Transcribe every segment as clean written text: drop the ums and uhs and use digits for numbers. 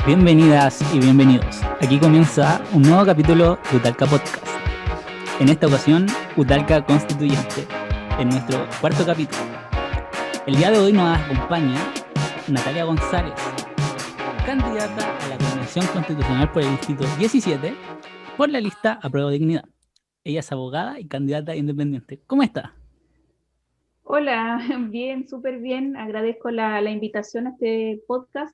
Bienvenidas y bienvenidos. Aquí comienza un nuevo capítulo de Utalca Podcast. En esta ocasión, Utalca Constituyente, en nuestro cuarto capítulo. El día de hoy nos acompaña Natalia González, candidata a la Convención Constitucional por el Distrito 17 por la lista Apruebo Dignidad. Ella es abogada y candidata independiente. ¿Cómo está? Hola, bien, súper bien. Agradezco la invitación a este podcast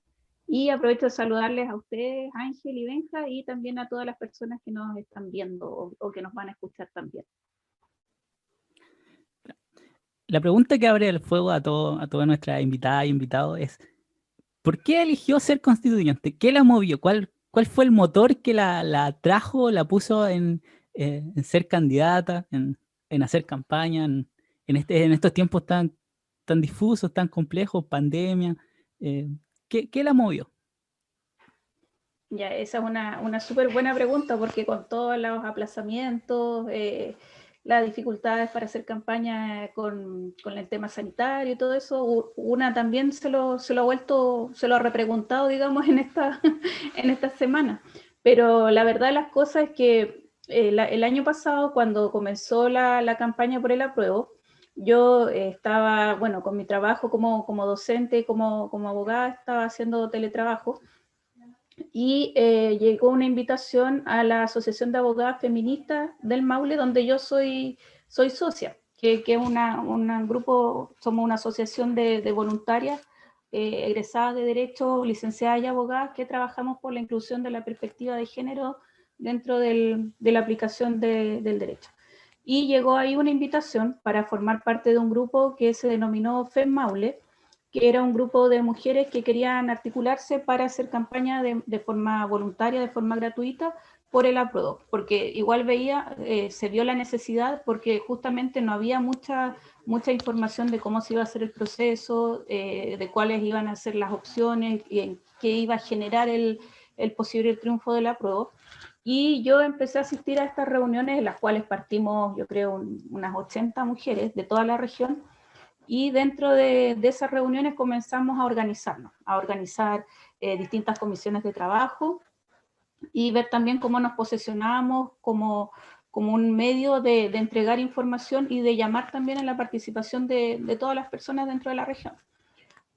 y aprovecho de saludarles a ustedes, Ángel y Benja, y también a todas las personas que nos están viendo o que nos van a escuchar también. La pregunta que abre el fuego a toda nuestra invitada y invitado es: ¿por qué eligió ser constituyente? ¿Qué la movió? ¿Cuál fue el motor que la atrajo, la puso en ser candidata, en hacer campaña, en estos tiempos tan difusos, tan complejos, pandemia? eh, ¿Qué la movió? Ya, esa es una súper buena pregunta porque con todos los aplazamientos, las dificultades para hacer campaña con el tema sanitario y todo eso, una también se lo ha vuelto, se lo ha repreguntado, digamos, en esta semana. Pero la verdad de las cosas es que el año pasado, cuando comenzó la campaña por el apruebo, yo estaba, bueno, con mi trabajo como docente, como abogada, estaba haciendo teletrabajo y llegó una invitación a la Asociación de Abogadas Feministas del Maule, donde yo soy socia, que es un grupo, somos una asociación de voluntarias egresadas de Derecho, licenciadas y abogadas, que trabajamos por la inclusión de la perspectiva de género dentro de la aplicación del derecho. Y llegó ahí una invitación para formar parte de un grupo que se denominó FEM Maule, que era un grupo de mujeres que querían articularse para hacer campaña de forma voluntaria, de forma gratuita, por el apruebo, porque igual se vio la necesidad, porque justamente no había mucha información de cómo se iba a hacer el proceso, de cuáles iban a ser las opciones y en qué iba a generar el posible triunfo del apruebo. Y yo empecé a asistir a estas reuniones, en las cuales partimos, yo creo, unas 80 mujeres de toda la región, y dentro de esas reuniones comenzamos a organizarnos, a organizar distintas comisiones de trabajo y ver también cómo nos posicionábamos como un medio de entregar información y de llamar también a la participación de todas las personas dentro de la región.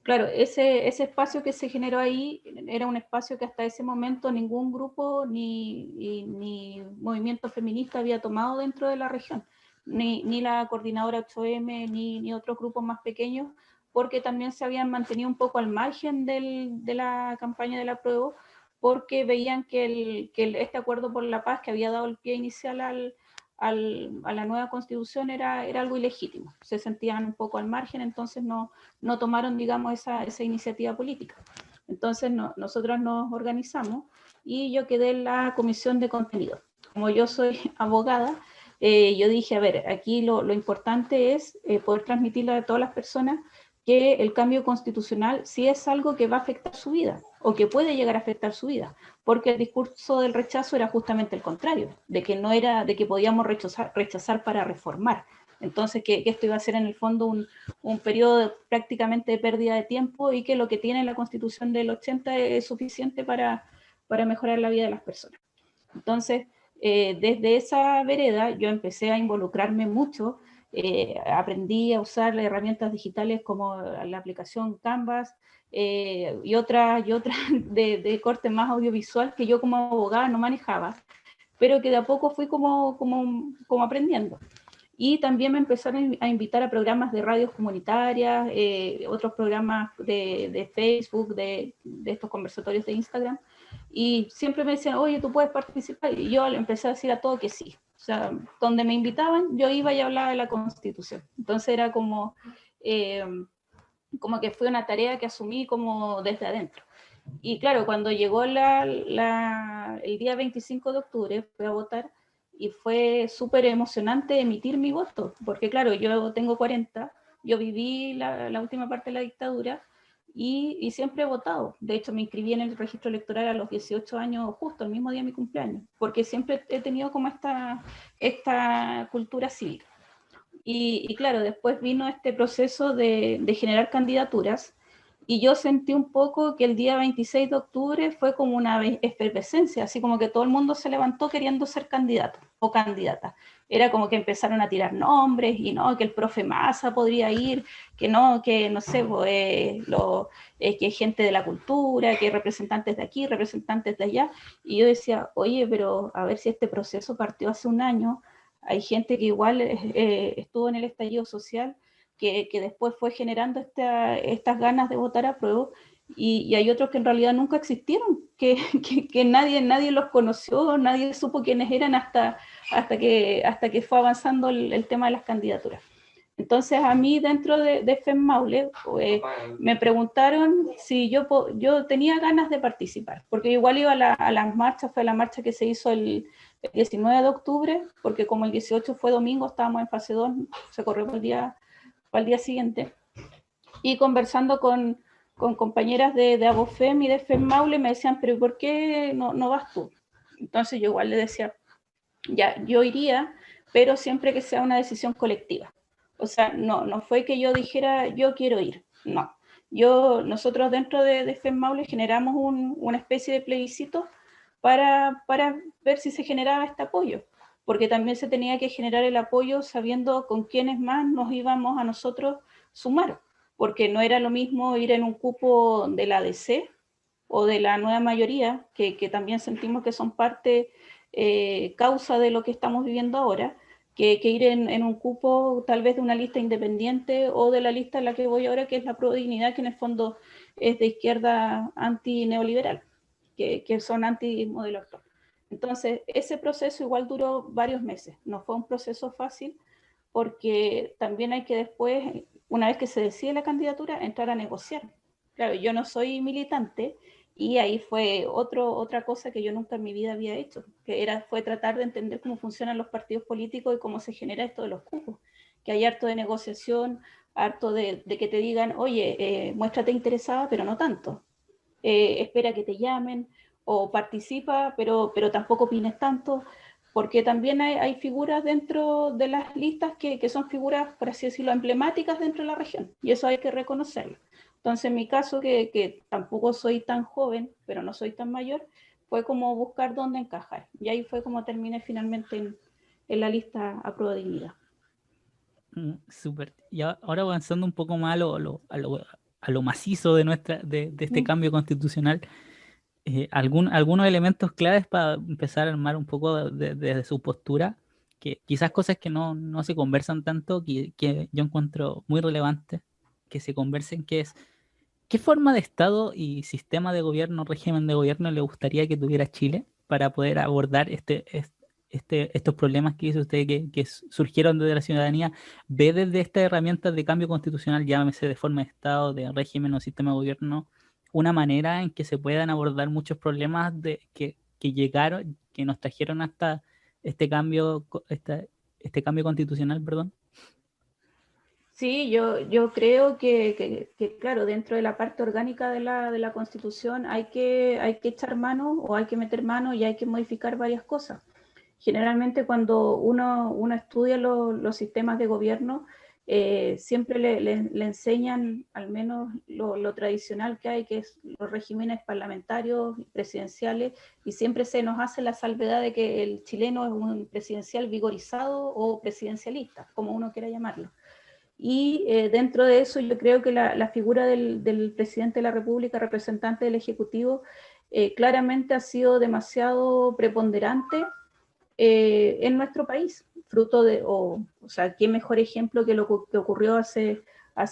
Claro, ese espacio que se generó ahí era un espacio que hasta ese momento ningún grupo ni movimiento feminista había tomado dentro de la región, ni la coordinadora 8M, ni otros grupos más pequeños, porque también se habían mantenido un poco al margen de la campaña del apruebo, porque veían que este acuerdo por la paz, que había dado el pie inicial a la nueva constitución, era algo ilegítimo. Se sentían un poco al margen, entonces no tomaron, digamos, esa iniciativa política. Entonces nosotros nos organizamos y yo quedé en la comisión de contenido. Como yo soy abogada, yo dije, a ver, aquí lo importante es poder transmitirle a todas las personas que el cambio constitucional sí es algo que va a afectar su vida o que puede llegar a afectar su vida, porque el discurso del rechazo era justamente el contrario, de que no era, de que podíamos rechazar para reformar. Entonces, que esto iba a ser en el fondo un periodo prácticamente de pérdida de tiempo y que lo que tiene la Constitución del 80 es suficiente para mejorar la vida de las personas. Entonces, desde esa vereda yo empecé a involucrarme mucho, aprendí a usar herramientas digitales como la aplicación Canvas y otras de corte más audiovisual que yo como abogada no manejaba, pero que de a poco fui como aprendiendo. Y también me empezaron a invitar a programas de radios comunitarias, otros programas de Facebook, de estos conversatorios de Instagram, y siempre me decían, oye, tú puedes participar, y yo le empecé a decir a todo que sí. O sea, donde me invitaban, yo iba y hablaba de la Constitución. Entonces era eh, como que fue una tarea que asumí como desde adentro. Y claro, cuando llegó el día 25 de octubre, fui a votar y fue súper emocionante emitir mi voto, porque claro, yo tengo 40, yo viví la última parte de la dictadura y siempre he votado. De hecho, me inscribí en el registro electoral a los 18 años, justo el mismo día de mi cumpleaños, porque siempre he tenido como esta cultura cívica. Y claro, después vino este proceso de generar candidaturas Y yo sentí un poco que el día 26 de octubre fue como una efervescencia, así como que todo el mundo se levantó queriendo ser candidato o candidata. Era como que empezaron a tirar nombres y no, que el profe Massa podría ir, que no sé, que gente de la cultura, que representantes de aquí, representantes de allá. Y yo decía, oye, pero a ver si este proceso partió hace un año, hay gente que igual estuvo en el estallido social, que después fue generando estas ganas de votar a prueba, y hay otros que en realidad nunca existieron, que nadie los conoció, nadie supo quiénes eran hasta que fue avanzando el tema de las candidaturas. Entonces a mí dentro de FEM Maule me preguntaron si yo tenía ganas de participar, porque igual iba a las marchas, fue la marcha que se hizo el 19 de octubre, porque como el 18 fue domingo, estábamos en fase 2, se corrió para el día siguiente, y conversando con compañeras de Abofem y de FEM Maule me decían, pero ¿por qué no vas tú? Entonces yo igual le decía, ya, yo iría, pero siempre que sea una decisión colectiva. O sea, no fue que yo dijera, yo quiero ir, no. Nosotros dentro de FEM Maule generamos una especie de plebiscito para ver si se generaba este apoyo, porque también se tenía que generar el apoyo sabiendo con quiénes más nos íbamos a nosotros sumar, porque no era lo mismo ir en un cupo de la ADC o de la nueva mayoría, que también sentimos que son parte causa de lo que estamos viviendo ahora, que ir en un cupo tal vez de una lista independiente o de la lista en la que voy ahora, que es la Pro Dignidad, que en el fondo es de izquierda anti-neoliberal, que son anti-modelo actual. Entonces, ese proceso igual duró varios meses, no fue un proceso fácil, porque también hay que después, una vez que se decide la candidatura, entrar a negociar. Claro, yo no soy militante y ahí fue otra cosa que yo nunca en mi vida había hecho, fue tratar de entender cómo funcionan los partidos políticos y cómo se genera esto de los cupos, que hay harto de negociación, harto de que te digan, oye, muéstrate interesada, pero no tanto, espera que te llamen, o participa, pero tampoco opines tanto, porque también hay figuras dentro de las listas que son figuras, por así decirlo, emblemáticas dentro de la región, y eso hay que reconocerlo. Entonces, en mi caso, que tampoco soy tan joven, pero no soy tan mayor, fue como buscar dónde encajar, y ahí fue como terminé finalmente en la lista a prueba de dignidad. Súper. Y ahora avanzando un poco más a lo macizo de este cambio constitucional, algunos elementos claves para empezar a armar un poco desde su postura, que quizás cosas que no se conversan tanto, que yo encuentro muy relevantes que se conversen, que es ¿qué forma de Estado y sistema de gobierno, régimen de gobierno le gustaría que tuviera Chile para poder abordar estos problemas que dice usted que surgieron desde la ciudadanía? ¿Ve desde estas herramientas de cambio constitucional, llámese de forma de Estado, de régimen o sistema de gobierno, una manera en que se puedan abordar muchos problemas que llegaron, que nos trajeron hasta este cambio constitucional, perdón? Sí, yo creo que, claro, dentro de la parte orgánica de la Constitución hay que echar mano o hay que meter mano y hay que modificar varias cosas. Generalmente cuando uno estudia los sistemas de gobierno, siempre le enseñan al menos lo tradicional que hay, que es los regímenes parlamentarios, presidenciales, y siempre se nos hace la salvedad de que el chileno es un presidencial vigorizado o presidencialista, como uno quiera llamarlo. Y dentro de eso yo creo que la figura del presidente de la República, representante del Ejecutivo, claramente ha sido demasiado preponderante en nuestro país, fruto o sea, qué mejor ejemplo que lo que ocurrió hace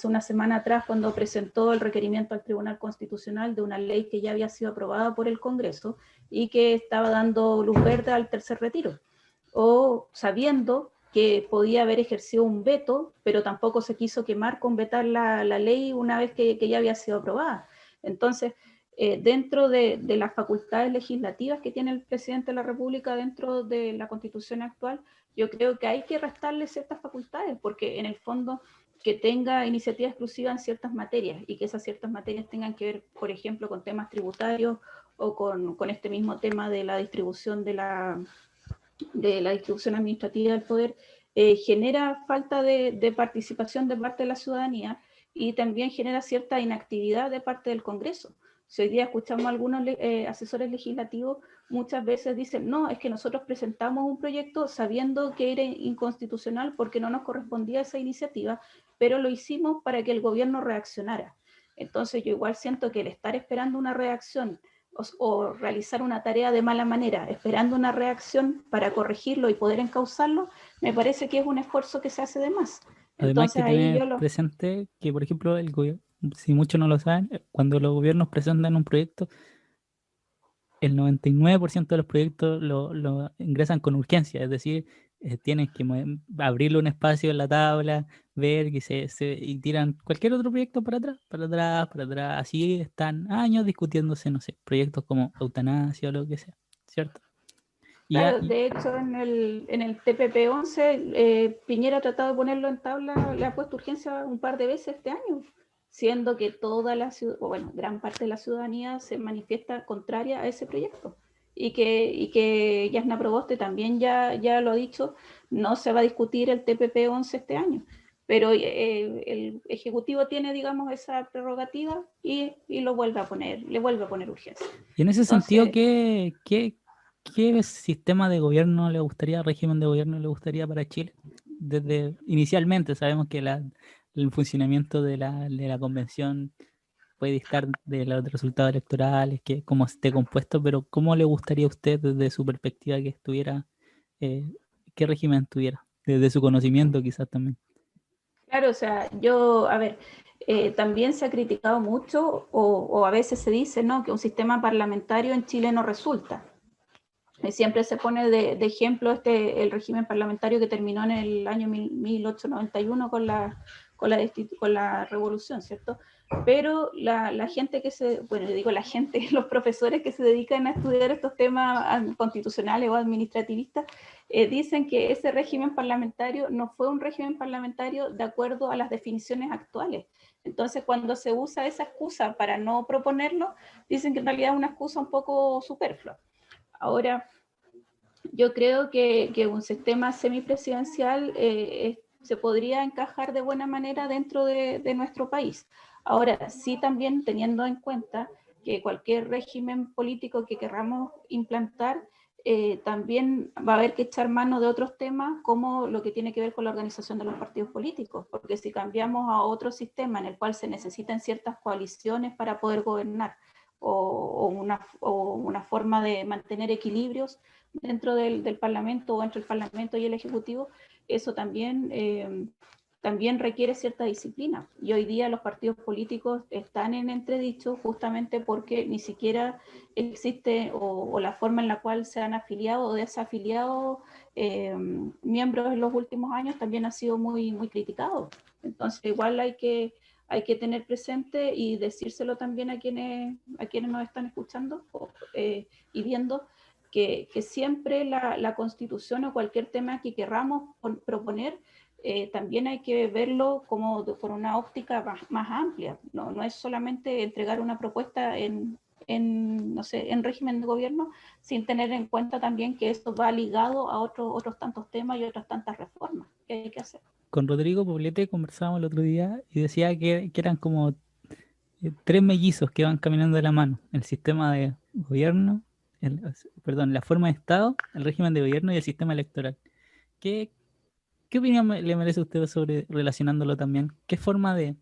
una semana atrás cuando presentó el requerimiento al Tribunal Constitucional de una ley que ya había sido aprobada por el Congreso y que estaba dando luz verde al tercer retiro, o sabiendo que podía haber ejercido un veto, pero tampoco se quiso quemar con vetar la ley una vez que ya había sido aprobada. Entonces, dentro de las facultades legislativas que tiene el presidente de la República dentro de la Constitución actual, yo creo que hay que restarle ciertas facultades, porque en el fondo que tenga iniciativa exclusiva en ciertas materias y que esas ciertas materias tengan que ver, por ejemplo, con temas tributarios o con este mismo tema de la distribución de la distribución administrativa del poder, genera falta de participación de parte de la ciudadanía, y también genera cierta inactividad de parte del Congreso. Si hoy día escuchamos a algunos asesores legislativos, muchas veces dicen, no, es que nosotros presentamos un proyecto sabiendo que era inconstitucional porque no nos correspondía esa iniciativa, pero lo hicimos para que el gobierno reaccionara. Entonces yo igual siento que el estar esperando una reacción o realizar una tarea de mala manera, esperando una reacción para corregirlo y poder encauzarlo, me parece que es un esfuerzo que se hace de más. Además hay Entonces que ahí tener yo lo... presente que, por ejemplo, si muchos no lo saben, cuando los gobiernos presentan un proyecto, el 99% de los proyectos lo ingresan con urgencia, es decir, tienen que abrirle un espacio en la tabla, ver que y tiran cualquier otro proyecto para atrás, para atrás, para atrás. Así están años discutiéndose, no sé, proyectos como eutanasia o lo que sea, ¿cierto? Claro, de hecho en el TPP-11 Piñera ha tratado de ponerlo en tabla, le ha puesto urgencia un par de veces este año, siendo que toda la ciudadanía, bueno, gran parte de la ciudadanía se manifiesta contraria a ese proyecto. Y que Yasna Proboste también ya lo ha dicho, no se va a discutir el TPP-11 este año. Pero el Ejecutivo tiene, digamos, esa prerrogativa y lo vuelve a poner, le vuelve a poner urgencia. Y en ese sentido, Entonces, ¿qué sistema de gobierno le gustaría, régimen de gobierno le gustaría para Chile? Desde inicialmente sabemos que el funcionamiento de la convención puede dictar de los resultados electorales, que cómo esté compuesto, pero ¿cómo le gustaría a usted desde su perspectiva que estuviera, qué régimen tuviera? Desde su conocimiento quizás también. claro, o sea, a ver, también se ha criticado mucho o a veces se dice, ¿no?, que un sistema parlamentario en Chile no resulta. Siempre se pone de ejemplo el régimen parlamentario que terminó en el año 1891 con la revolución, ¿cierto? Pero la gente bueno, digo la gente, los profesores que se dedican a estudiar estos temas constitucionales o administrativistas, dicen que ese régimen parlamentario no fue un régimen parlamentario de acuerdo a las definiciones actuales. Entonces, cuando se usa esa excusa para no proponerlo, dicen que en realidad es una excusa un poco superflua. Ahora, yo creo que un sistema semipresidencial se podría encajar de buena manera dentro de nuestro país. Ahora, sí también teniendo en cuenta que cualquier régimen político que queramos implantar, también va a haber que echar mano de otros temas como lo que tiene que ver con la organización de los partidos políticos, porque si cambiamos a otro sistema en el cual se necesitan ciertas coaliciones para poder gobernar o una forma de mantener equilibrios dentro del Parlamento o entre el Parlamento y el Ejecutivo, eso también requiere cierta disciplina. Y hoy día los partidos políticos están en entredicho justamente porque ni siquiera existe o la forma en la cual se han afiliado o desafiliado miembros en los últimos años también ha sido muy, muy criticado. Entonces igual hay que tener presente y decírselo también a quienes nos están escuchando y viendo que siempre la Constitución o cualquier tema que querramos proponer, también hay que verlo como por una óptica más amplia. No es solamente entregar una propuesta no sé, en régimen de gobierno, sin tener en cuenta también que esto va ligado a otros tantos temas y otras tantas reformas que hay que hacer. Con Rodrigo Poblete conversábamos el otro día y decía que eran como tres mellizos que van caminando de la mano: el sistema de gobierno, perdón, la forma de Estado, el régimen de gobierno y el sistema electoral. ¿Qué, qué opinión le merece a usted sobre relacionándolo también? ¿Qué forma de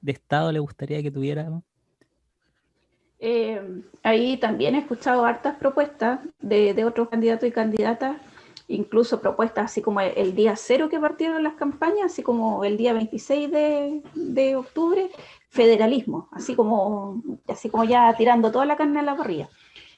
Estado le gustaría que tuviera? Ahí también he escuchado hartas propuestas de otros candidatos y candidatas, incluso propuestas así como el día cero que partieron las campañas, así como el día 26 de octubre, federalismo, así como ya tirando toda la carne a la parrilla.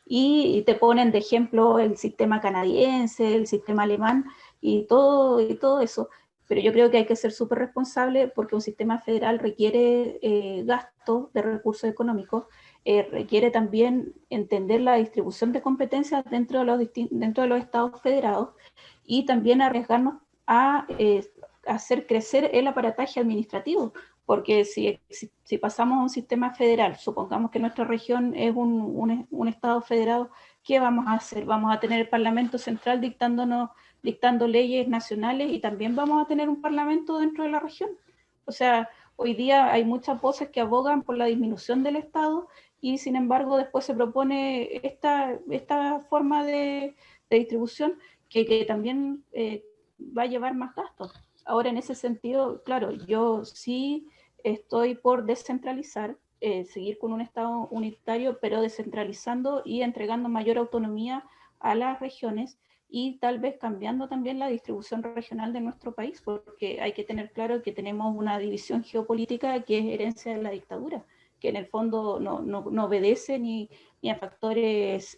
Y te ponen de ejemplo el sistema canadiense, el sistema alemán y todo eso. Pero yo creo que hay que ser súper responsable porque un sistema federal requiere gasto de recursos económicos, requiere también entender la distribución de competencias dentro de los estados federados y también arriesgarnos a hacer crecer el aparataje administrativo, porque si pasamos a un sistema federal, supongamos que nuestra región es un estado federado, ¿qué vamos a hacer? Vamos a tener el Parlamento Central dictando leyes nacionales y también vamos a tener un parlamento dentro de la región. O sea, hoy día hay muchas voces que abogan por la disminución del Estado y sin embargo después se propone esta forma de distribución que también va a llevar más gastos. Ahora, en ese sentido, claro, yo sí estoy por descentralizar, seguir con un Estado unitario, pero descentralizando y entregando mayor autonomía a las regiones y tal vez cambiando también la distribución regional de nuestro país, porque hay que tener claro que tenemos una división geopolítica que es herencia de la dictadura, que en el fondo no obedece ni a factores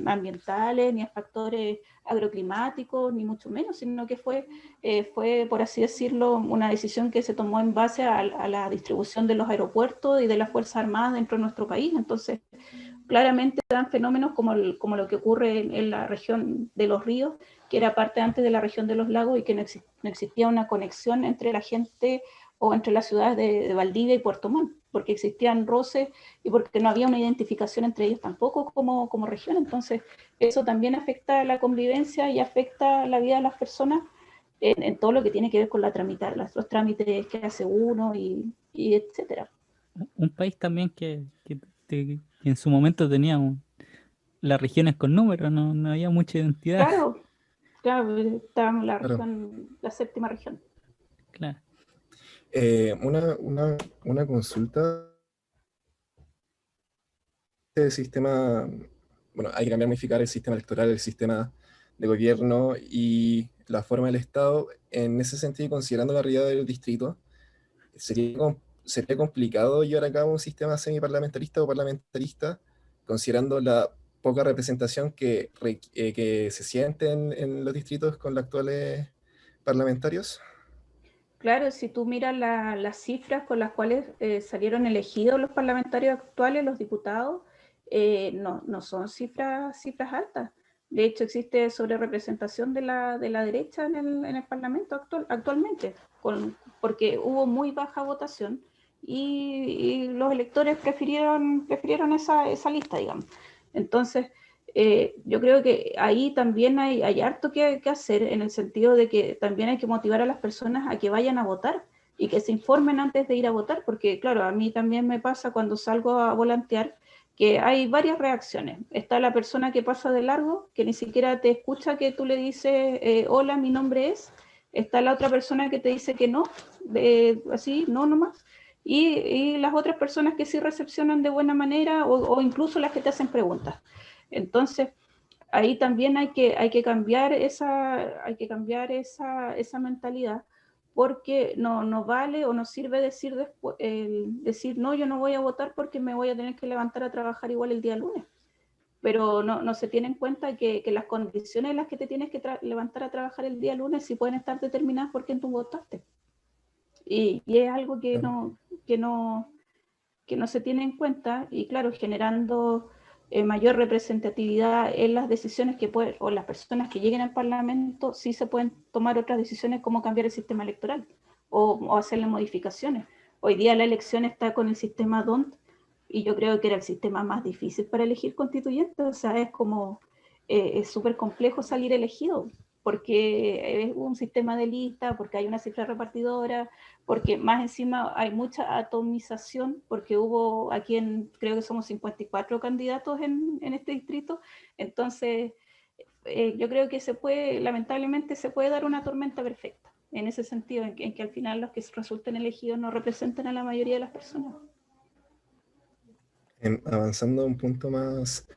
ambientales, ni a factores agroclimáticos, ni mucho menos, sino que fue, por así decirlo, una decisión que se tomó en base a la distribución de los aeropuertos y de las Fuerzas Armadas dentro de nuestro país. Entonces, claramente dan fenómenos como lo que ocurre en la región de los ríos, que era parte antes de la región de los lagos y que no existía una conexión entre la gente o entre las ciudades de Valdivia y Puerto Montt, porque existían roces y porque no había una identificación entre ellos tampoco como región. Entonces, eso también afecta la convivencia y afecta la vida de las personas en todo lo que tiene que ver con los trámites que hace uno y etcétera. Un país también que en su momento tenía las regiones con números, no había mucha identidad. Claro, claro, estábamos en la Claro. región, la séptima región. Claro. Una consulta de sistema, bueno, hay que cambiar, modificar el sistema electoral, el sistema de gobierno y la forma del Estado. En ese sentido, considerando la realidad del distrito, sería complicado llevar a cabo un sistema semiparlamentarista o parlamentarista, considerando la poca representación que se siente en los distritos con los actuales parlamentarios. Claro, si tú miras las cifras con las cuales salieron elegidos los parlamentarios actuales, los diputados, no son cifras altas. De hecho, existe sobrerepresentación de la derecha en el Parlamento actualmente, porque hubo muy baja votación y los electores prefirieron esa lista, digamos. Entonces, yo creo que ahí también hay harto que hacer en el sentido de que también hay que motivar a las personas a que vayan a votar y que se informen antes de ir a votar, porque claro, a mí también me pasa cuando salgo a volantear que hay varias reacciones. Está la persona que pasa de largo, que ni siquiera te escucha que tú le dices, hola, mi nombre es. Está la otra persona que te dice que no, así, no nomás. Y las otras personas que sí recepcionan de buena manera o incluso las que te hacen preguntas. Entonces, ahí también hay que cambiar esa mentalidad, porque no vale o no sirve decir, no, yo no voy a votar porque me voy a tener que levantar a trabajar igual el día lunes. Pero no se tiene en cuenta que las condiciones en las que te tienes que levantar a trabajar el día lunes sí pueden estar determinadas por quién tú votaste. Y es algo que no se tiene en cuenta y claro, generando mayor representatividad en las decisiones o las personas que lleguen al Parlamento, sí se pueden tomar otras decisiones como cambiar el sistema electoral o hacerle modificaciones. Hoy día la elección está con el sistema DONT y yo creo que era el sistema más difícil para elegir constituyentes, o sea, es súper complejo salir elegido porque es un sistema de lista, porque hay una cifra repartidora, porque más encima hay mucha atomización, porque hubo aquí creo que somos 54 candidatos en este distrito, entonces yo creo que lamentablemente se puede dar una tormenta perfecta, en ese sentido, en que al final los que resulten elegidos no representan a la mayoría de las personas. Avanzando un punto más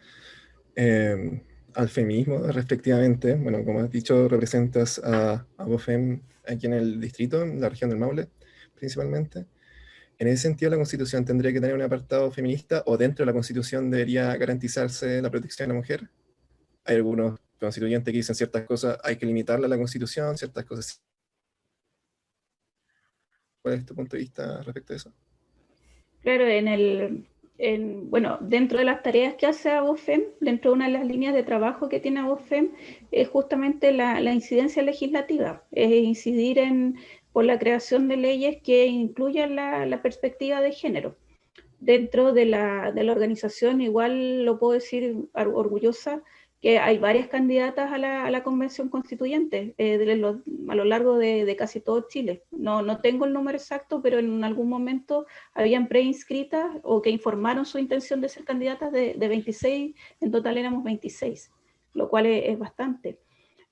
al feminismo, respectivamente, bueno, como has dicho, representas a BOFEM aquí en el distrito, en la región del Maule, principalmente. En ese sentido, la Constitución tendría que tener un apartado feminista o dentro de la Constitución debería garantizarse la protección de la mujer. Hay algunos constituyentes que dicen ciertas cosas, hay que limitarla a la Constitución, ciertas cosas. ¿Cuál es tu punto de vista respecto a eso? Claro, bueno, dentro de las tareas que hace ABOFEM, dentro de una de las líneas de trabajo que tiene ABOFEM, es justamente la incidencia legislativa, es incidir por la creación de leyes que incluyan la perspectiva de género. Dentro de la organización, igual lo puedo decir orgullosa, que hay varias candidatas a la convención constituyente a lo largo de casi todo Chile. No tengo el número exacto, pero en algún momento habían preinscritas o que informaron su intención de ser candidatas de 26, en total éramos 26, lo cual es bastante.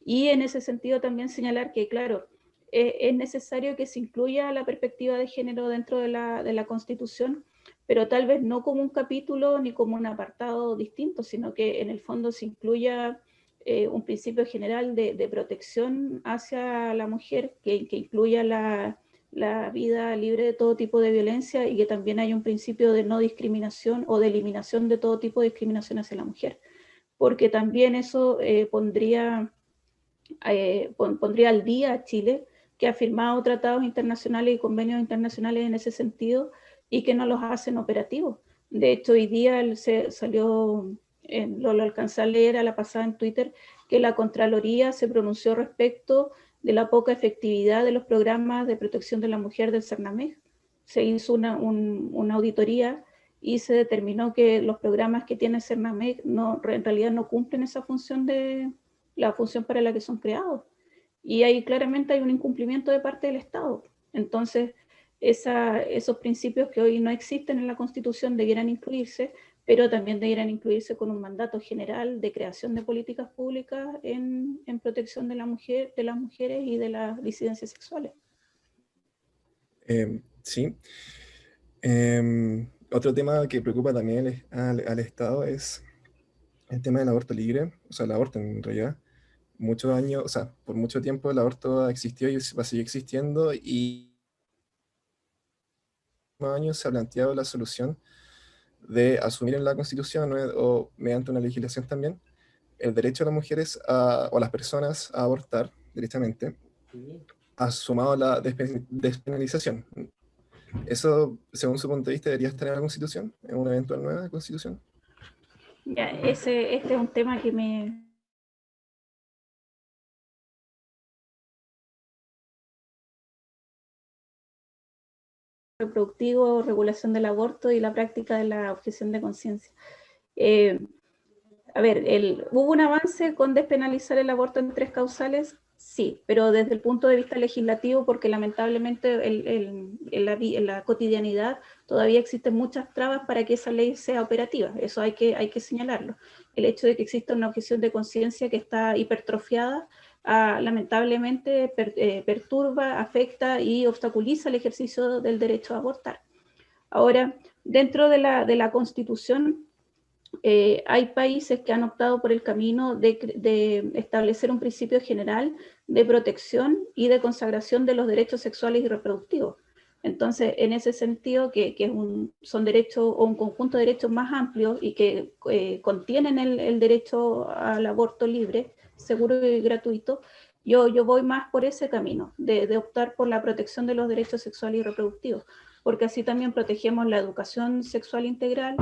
Y en ese sentido también señalar que, claro, es necesario que se incluya la perspectiva de género dentro de la Constitución, pero tal vez no como un capítulo ni como un apartado distinto, sino que en el fondo se incluya un principio general de protección hacia la mujer, que incluya la vida libre de todo tipo de violencia y que también haya un principio de no discriminación o de eliminación de todo tipo de discriminación hacia la mujer, porque también eso pondría al día a Chile, que ha firmado tratados internacionales y convenios internacionales en ese sentido y que no los hacen operativos. De hecho, hoy día se salió, lo alcancé a leer a la pasada en Twitter, que la Contraloría se pronunció respecto de la poca efectividad de los programas de protección de la mujer del CERNAMEG. Se hizo una auditoría y se determinó que los programas que tiene CERNAMEG en realidad no cumplen esa función la función para la que son creados. Y ahí claramente hay un incumplimiento de parte del Estado. Entonces, esos principios que hoy no existen en la Constitución debieran incluirse, pero también debieran incluirse con un mandato general de creación de políticas públicas en protección de la mujer, de las mujeres y de las disidencias sexuales. Sí. Otro tema que preocupa también al Estado es el tema del aborto libre, o sea, el aborto en realidad. Muchos años, o sea, por mucho tiempo el aborto ha existido y va a seguir existiendo, y en los años se ha planteado la solución de asumir en la Constitución, ¿no?, o mediante una legislación también, el derecho de las mujeres o las personas a abortar directamente, ha sumado la despenalización. Eso, según su punto de vista, debería estar en la Constitución, en una eventual nueva Constitución. Ya, este es un tema que me... reproductivo, regulación del aborto y la práctica de la objeción de conciencia. A ver, ¿hubo un avance con despenalizar el aborto en 3 causales? Sí, pero desde el punto de vista legislativo, porque lamentablemente en la cotidianidad todavía existen muchas trabas para que esa ley sea operativa. Eso hay que señalarlo. El hecho de que exista una objeción de conciencia que está hipertrofiada, lamentablemente perturba, afecta y obstaculiza el ejercicio del derecho a abortar. Ahora, dentro de la Constitución, hay países que han optado por el camino de establecer un principio general de protección y de consagración de los derechos sexuales y reproductivos. Entonces, en ese sentido, que son derechos o un conjunto de derechos más amplios y que contienen el derecho al aborto libre, seguro y gratuito, yo voy más por ese camino, de optar por la protección de los derechos sexuales y reproductivos, porque así también protegemos la educación sexual integral,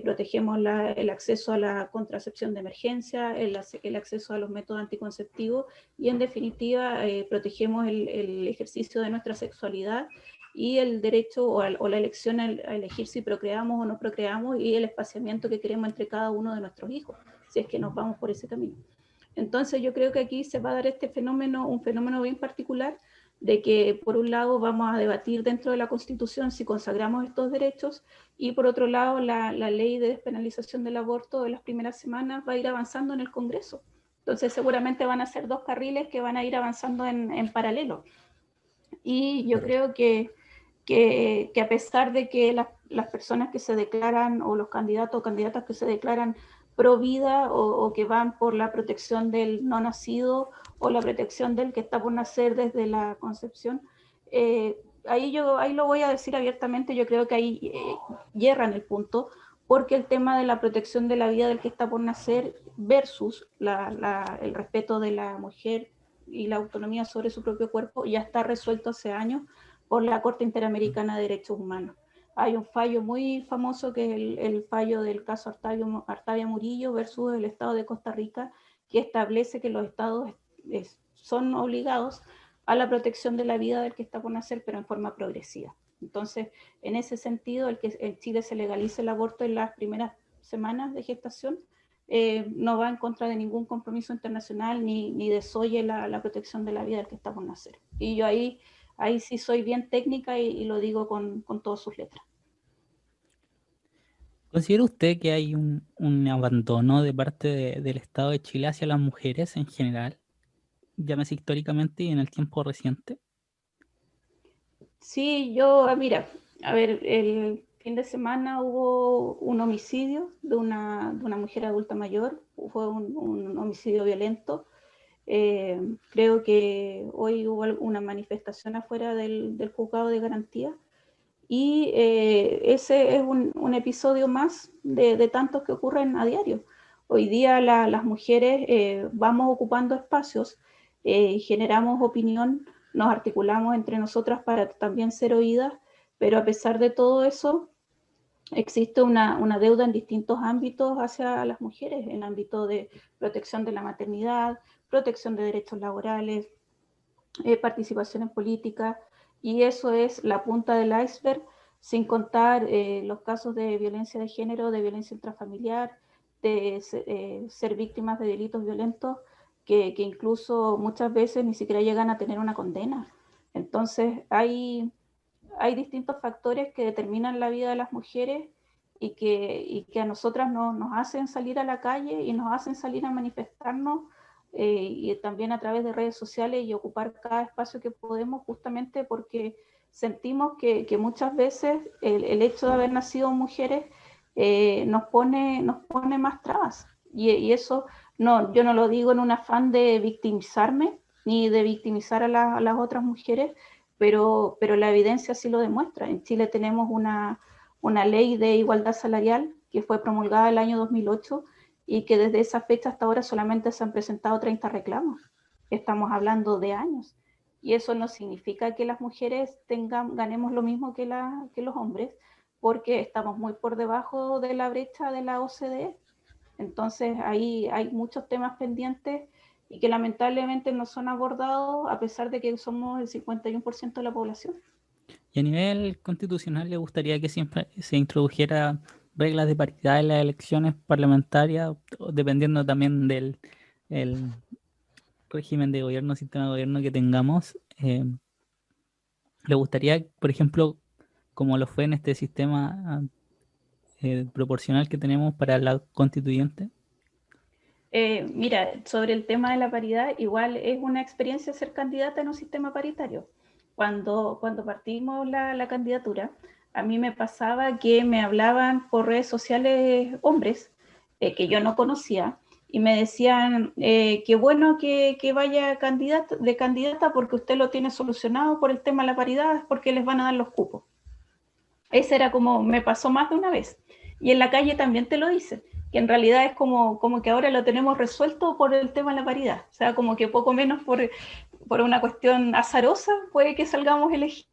protegemos el acceso a la contracepción de emergencia, el acceso a los métodos anticonceptivos y en definitiva protegemos el ejercicio de nuestra sexualidad y el derecho o la elección a elegir si procreamos o no procreamos y el espaciamiento que queremos entre cada uno de nuestros hijos, si es que nos vamos por ese camino. Entonces yo creo que aquí se va a dar este fenómeno, un fenómeno bien particular, de que por un lado vamos a debatir dentro de la Constitución si consagramos estos derechos y por otro lado la ley de despenalización del aborto de las primeras semanas va a ir avanzando en el Congreso. Entonces seguramente van a ser 2 carriles que van a ir avanzando en paralelo. Y yo creo que a pesar de que las personas que se declaran o los candidatos o candidatas que se declaran pro vida o que van por la protección del no nacido o la protección del que está por nacer desde la concepción, ahí lo voy a decir abiertamente, yo creo que ahí hierran el punto, porque el tema de la protección de la vida del que está por nacer versus el respeto de la mujer y la autonomía sobre su propio cuerpo ya está resuelto hace años por la Corte Interamericana de Derechos Humanos. Hay un fallo muy famoso que es el fallo del caso Artavia Murillo versus el Estado de Costa Rica, que establece que los estados son obligados a la protección de la vida del que está por nacer, pero en forma progresiva. Entonces, en ese sentido, el que en Chile se legalice el aborto en las primeras semanas de gestación no va en contra de ningún compromiso internacional ni desoye la protección de la vida del que está por nacer. Y yo ahí sí soy bien técnica y lo digo con todas sus letras. ¿Considera usted que hay un abandono de parte del Estado de Chile hacia las mujeres en general, llámese históricamente y en el tiempo reciente? Sí, mira, a ver, el fin de semana hubo un homicidio de una mujer adulta mayor, fue un homicidio violento. Creo que hoy hubo una manifestación afuera del juzgado de garantía y ese es un episodio más de tantos que ocurren a diario. Hoy día las mujeres vamos ocupando espacios, generamos opinión, nos articulamos entre nosotras para también ser oídas, pero a pesar de todo eso, existe una deuda en distintos ámbitos hacia las mujeres, en el ámbito de protección de la maternidad, protección de derechos laborales, participación en política, y eso es la punta del iceberg, sin contar los casos de violencia de género, de violencia intrafamiliar, de ser víctimas de delitos violentos que incluso muchas veces ni siquiera llegan a tener una condena. Entonces hay distintos factores que determinan la vida de las mujeres y que a nosotras nos hacen salir a la calle y nos hacen salir a manifestarnos y también a través de redes sociales y ocupar cada espacio que podemos, justamente porque sentimos que muchas veces el hecho de haber nacido mujeres nos pone más trabas. Y eso yo no lo digo en un afán de victimizarme ni de victimizar a las otras mujeres, pero la evidencia sí lo demuestra. En Chile tenemos una ley de igualdad salarial que fue promulgada el año 2008 y que desde esa fecha hasta ahora solamente se han presentado 30 reclamos. Estamos hablando de años. Y eso no significa que las mujeres ganemos lo mismo que los hombres, porque estamos muy por debajo de la brecha de la OCDE. Entonces ahí hay muchos temas pendientes y que lamentablemente no son abordados a pesar de que somos el 51% de la población. Y a nivel constitucional, ¿le gustaría que siempre se introdujera reglas de paridad en las elecciones parlamentarias, dependiendo también del el régimen de gobierno, sistema de gobierno que tengamos? ¿Le gustaría, por ejemplo, como lo fue en este sistema proporcional que tenemos para la constituyente? Mira, sobre el tema de la paridad, igual es una experiencia ser candidata en un sistema paritario. Cuando partimos la candidatura, a mí me pasaba que me hablaban por redes sociales hombres que yo no conocía y me decían qué bueno que vaya de candidata porque usted lo tiene solucionado por el tema de la paridad, porque les van a dar los cupos. Ese era como, me pasó más de una vez. Y en la calle también te lo dicen, que en realidad es como que ahora lo tenemos resuelto por el tema de la paridad. O sea, como que poco menos por una cuestión azarosa puede que salgamos elegidos.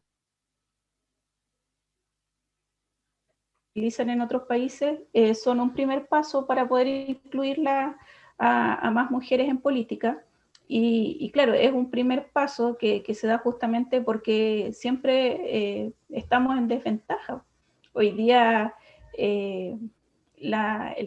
Utilizan en otros países son un primer paso para poder incluirla a más mujeres en política. Y claro, es un primer paso que se da justamente porque siempre estamos en desventaja. Hoy día el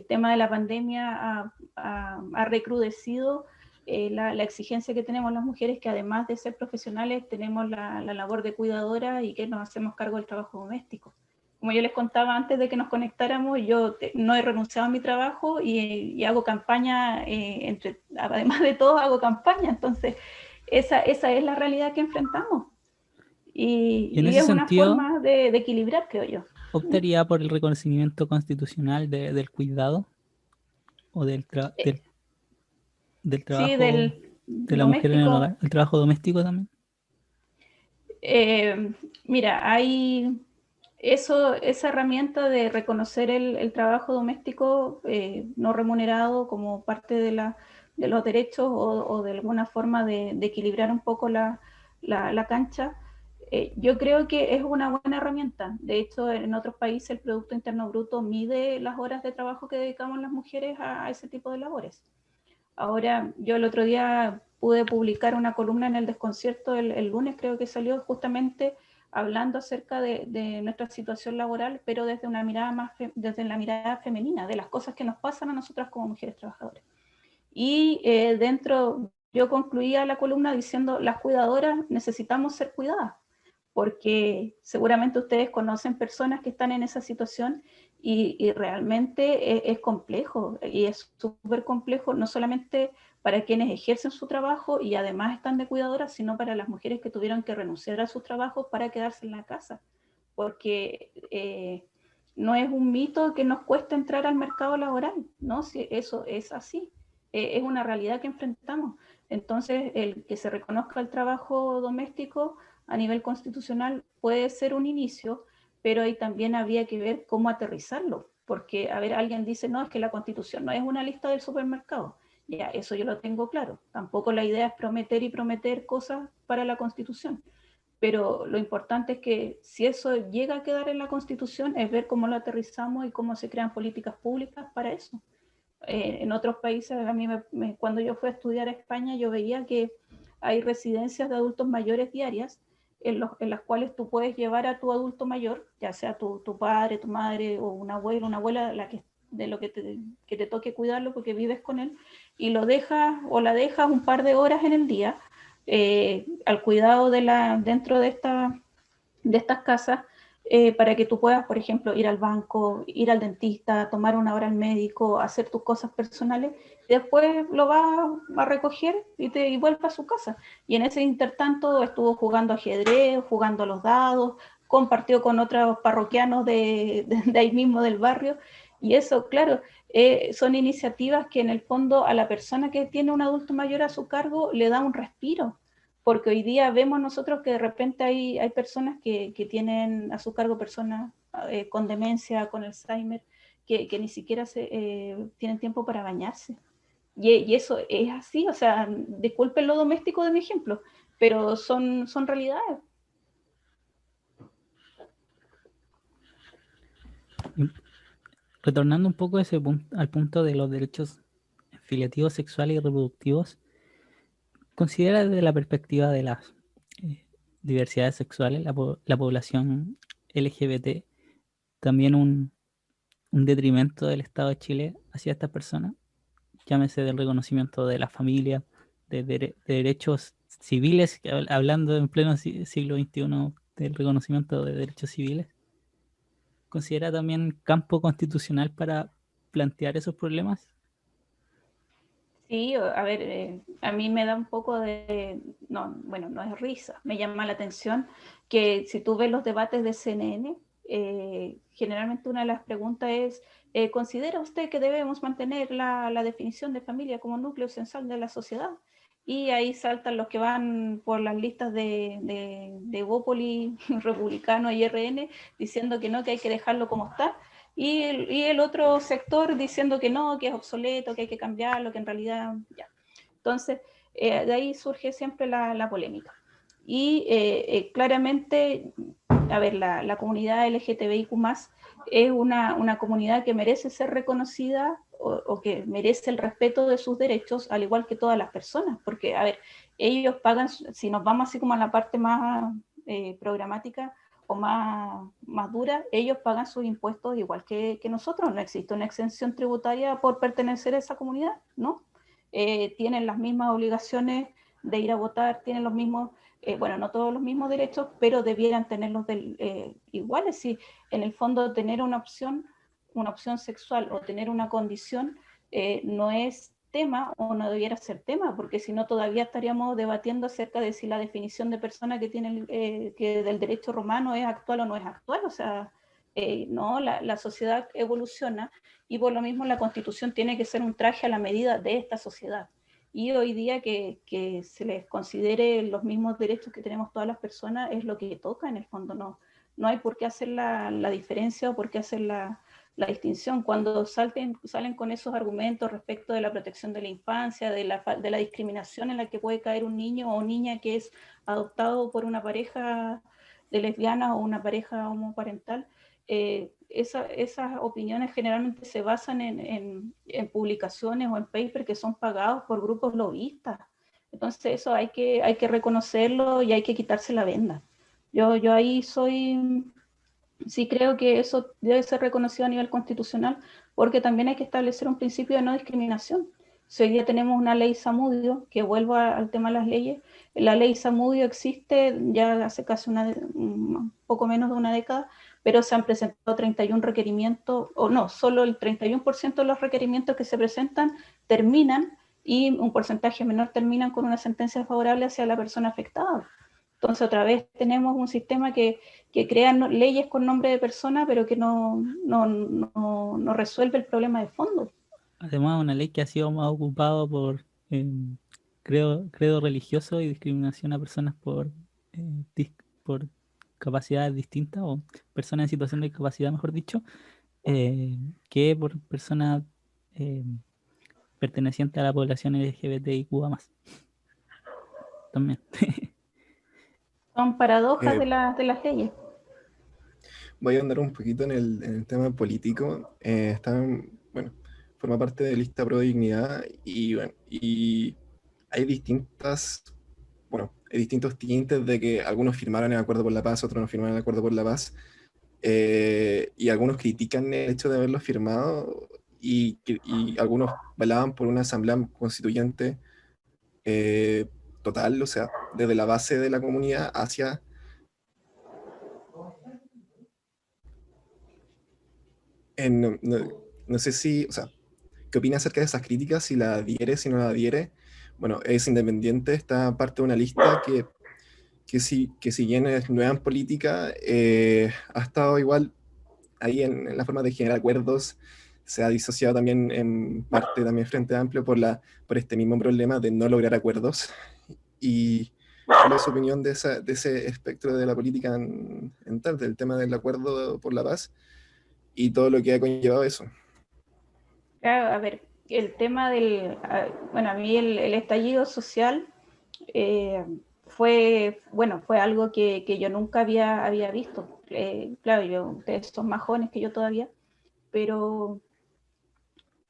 tema de la pandemia ha recrudecido la exigencia que tenemos las mujeres, que además de ser profesionales tenemos la labor de cuidadora y que nos hacemos cargo del trabajo doméstico. Como yo les contaba antes de que nos conectáramos, yo no he renunciado a mi trabajo y hago campaña, además de todo hago campaña, entonces esa es la realidad que enfrentamos. Y en Y ese es una sentido, forma de equilibrar, creo yo. ¿optaría por el reconocimiento constitucional del cuidado o del Sí, trabajo del de la mujer en el hogar, doméstico. el trabajo doméstico también? Mira, hay esa herramienta de reconocer el trabajo doméstico no remunerado como parte de los derechos o de alguna forma de equilibrar un poco la cancha. Yo creo que es una buena herramienta. De hecho, en otros países el Producto Interno Bruto mide las horas de trabajo que dedicamos las mujeres a ese tipo de labores. Ahora, yo el otro día pude publicar una columna en El Desconcierto, el lunes creo que salió, justamente hablando acerca de nuestra situación laboral, pero desde una mirada desde la mirada femenina, de las cosas que nos pasan a nosotras como mujeres trabajadoras. Y yo concluía la columna diciendo, las cuidadoras necesitamos ser cuidadas, porque seguramente ustedes conocen personas que están en esa situación y realmente es complejo, y es súper complejo, no solamente para quienes ejercen su trabajo y además están de cuidadoras, sino para las mujeres que tuvieron que renunciar a sus trabajos para quedarse en la casa, porque no es un mito que nos cueste entrar al mercado laboral, ¿no? Si eso es así, es una realidad que enfrentamos. Entonces, el que se reconozca el trabajo doméstico a nivel constitucional puede ser un inicio, pero ahí también habría que ver cómo aterrizarlo, porque, a ver, alguien dice, no, es que la Constitución no es una lista del supermercado. Ya, eso yo lo tengo claro. Tampoco la idea es prometer y prometer cosas para la Constitución, pero lo importante es que si eso llega a quedar en la Constitución es ver cómo lo aterrizamos y cómo se crean políticas públicas para eso. En otros países, a mí cuando yo fui a estudiar a España, yo veía que hay residencias de adultos mayores diarias en las cuales tú puedes llevar a tu adulto mayor, ya sea tu padre, tu madre o un abuelo, una abuela, de lo que te toque cuidarlo porque vives con él, y lo dejas o la dejas un par de horas en el día al cuidado dentro de estas casas, para que tú puedas, por ejemplo, ir al banco, ir al dentista, tomar una hora al médico, hacer tus cosas personales, y después lo vas a recoger y vuelve a su casa. Y en ese intertanto estuvo jugando ajedrez, jugando a los dados, compartió con otros parroquianos de ahí mismo del barrio, y eso, claro, son iniciativas que en el fondo a la persona que tiene un adulto mayor a su cargo le da un respiro, porque hoy día vemos nosotros que de repente hay personas que tienen a su cargo personas con demencia, con Alzheimer, que ni siquiera tienen tiempo para bañarse. Y eso es así, o sea, disculpen lo doméstico de mi ejemplo, pero son realidades. Retornando un poco a al punto de los derechos filiativos, sexuales y reproductivos, considera desde la perspectiva de las diversidades sexuales, la población LGBT, también un detrimento del Estado de Chile hacia estas personas, llámese del reconocimiento de la familia, de derechos civiles, hablando en pleno siglo XXI del reconocimiento de derechos civiles. ¿Considera también campo constitucional para plantear esos problemas? Sí, a ver, a mí me da un poco no, bueno, no es risa, me llama la atención que si tú ves los debates de CNN, generalmente una de las preguntas es, ¿considera usted que debemos mantener la definición de familia como núcleo esencial de la sociedad? Y ahí saltan los que van por las listas de Evópoli, Republicano y RN, diciendo que no, que hay que dejarlo como está, y el otro sector diciendo que no, que es obsoleto, que hay que cambiarlo, que en realidad ya. Entonces, de ahí surge siempre la polémica. Y claramente, a ver, la comunidad LGTBIQ+, es una comunidad que merece ser reconocida o que merece el respeto de sus derechos, al igual que todas las personas, porque, a ver, ellos pagan, si nos vamos así como a la parte más programática, o más dura, ellos pagan sus impuestos igual que nosotros. No existe una exención tributaria por pertenecer a esa comunidad, ¿no? Tienen las mismas obligaciones de ir a votar, tienen los mismos, bueno, no todos los mismos derechos, pero debieran tenerlos iguales. Si en el fondo tener una opción sexual o tener una condición no es tema o no debiera ser tema, porque si no todavía estaríamos debatiendo acerca de si la definición de persona que tiene que del derecho romano es actual o no es actual. O sea, no, la sociedad evoluciona y por lo mismo la Constitución tiene que ser un traje a la medida de esta sociedad. Y hoy día que se les considere los mismos derechos que tenemos todas las personas es lo que toca en el fondo. No hay por qué hacer la diferencia o por qué hacer la distinción. Cuando salen con esos argumentos respecto de la protección de la infancia, de la discriminación en la que puede caer un niño o niña que es adoptado por una pareja de lesbianas o una pareja homoparental, esas opiniones generalmente se basan en publicaciones o en papers que son pagados por grupos lobistas. Entonces eso hay que reconocerlo y hay que quitarse la venda. Yo ahí sí creo que eso debe ser reconocido a nivel constitucional, porque también hay que establecer un principio de no discriminación. Si hoy día tenemos una ley Zamudio, que vuelvo al tema de las leyes, la ley Zamudio existe ya hace casi un poco menos de una década, pero se han presentado 31 requerimientos, o no, solo el 31% de los requerimientos que se presentan terminan, y un porcentaje menor terminan con una sentencia favorable hacia la persona afectada. Entonces otra vez tenemos un sistema que crea leyes con nombre de persona, pero que no resuelve el problema de fondo. Además, una ley que ha sido más ocupado por credo religioso y discriminación a personas por capacidades distintas o personas en situación de discapacidad, mejor dicho, que por personas eh, pertenecientes a la población LGBTIQ+. También. Son paradojas Eh, de las leyes. Voy a andar un poquito en el tema político. Bueno, forma parte de Lista Pro Dignidad y, bueno, y hay hay distintos tintes de que algunos firmaron el acuerdo por la paz, otros no firmaron el acuerdo por la paz, y algunos critican el hecho de haberlo firmado y algunos velaban por una asamblea constituyente eh, total, o sea, desde la base de la comunidad hacia... no sé si, o sea, ¿qué opina acerca de esas críticas? Si la adhiere, si no la adhiere. Bueno, es independiente, está parte de una lista que si bien es nueva en política, ha estado igual ahí en la forma de generar acuerdos, se ha disociado también en parte también Frente Amplio por este mismo problema de no lograr acuerdos. Y ¿cuál es su opinión de ese espectro de la política en tal, del tema del acuerdo por la paz y todo lo que ha conllevado eso? Claro, a ver, el tema bueno, a mí el estallido social eh, fue algo que yo nunca había visto. Claro, ustedes son más jóvenes que yo todavía, pero,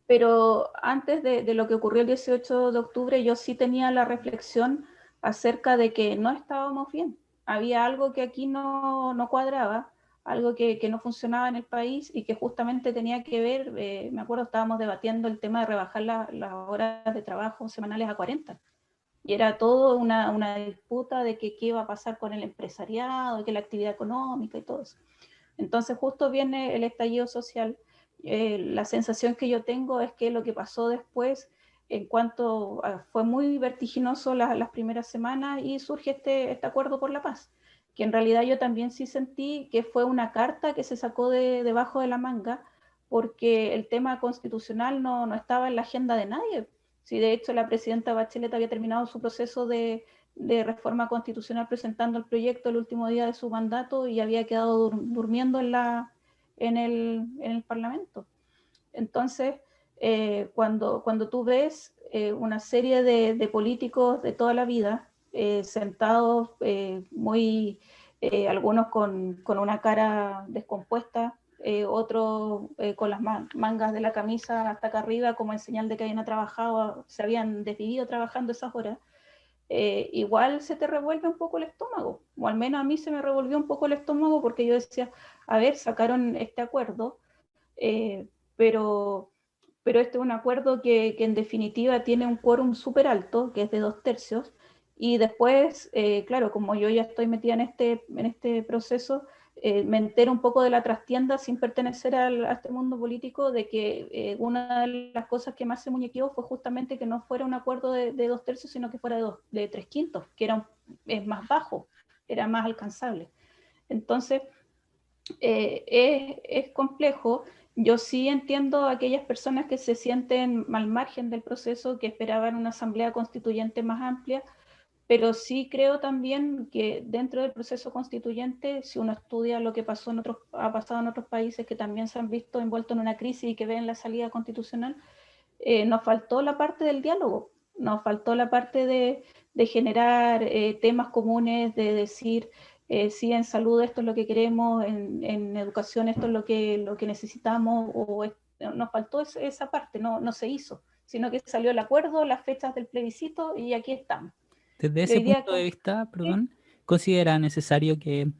pero antes de lo que ocurrió el 18 de octubre, yo sí tenía la reflexión acerca de que no estábamos bien. Había algo que aquí no cuadraba, algo que no funcionaba en el país y que justamente tenía que ver, me acuerdo, estábamos debatiendo el tema de rebajar las horas de trabajo semanales a 40. Y era todo una disputa de qué iba a pasar con el empresariado, de que la actividad económica y todo eso. Entonces justo viene el estallido social. La sensación que yo tengo es que lo que pasó después, en cuanto fue muy vertiginoso las primeras semanas y surge este acuerdo por la paz, que en realidad yo también sí sentí que fue una carta que se sacó debajo de la manga, porque el tema constitucional no estaba en la agenda de nadie. Si de hecho la presidenta Bachelet había terminado su proceso de reforma constitucional presentando el proyecto el último día de su mandato y había quedado durmiendo en el Parlamento. Entonces, cuando tú ves una serie de políticos de toda la vida sentados algunos con una cara descompuesta, otros con las mangas de la camisa hasta acá arriba como en señal de que habían trabajado, se habían desvivido trabajando esas horas, igual se te revuelve un poco el estómago, o al menos a mí se me revolvió un poco el estómago porque yo decía, a ver, sacaron este acuerdo, eh, pero, pero este es un acuerdo que en definitiva tiene un quórum súper alto, que es de 2/3, y después, claro, como yo ya estoy metida en este proceso, me entero un poco de la trastienda sin pertenecer a este mundo político, de que una de las cosas que más se muñequeó fue justamente que no fuera un acuerdo de 2/3, sino que fuera de 3/5, que es más bajo, era más alcanzable. Entonces, es complejo. Yo sí entiendo a aquellas personas que se sienten al margen del proceso, que esperaban una asamblea constituyente más amplia, pero sí creo también que dentro del proceso constituyente, si uno estudia lo que ha pasado en otros países que también se han visto envueltos en una crisis y que ven la salida constitucional, nos faltó la parte del diálogo, nos faltó la parte de generar temas comunes, de decir, sí, en salud esto es lo que queremos, en educación esto es lo que necesitamos, nos faltó esa parte, no se hizo, sino que salió el acuerdo, las fechas del plebiscito y aquí estamos. Desde Y ese hoy día, punto de vista, ¿sí? perdón, considera necesario que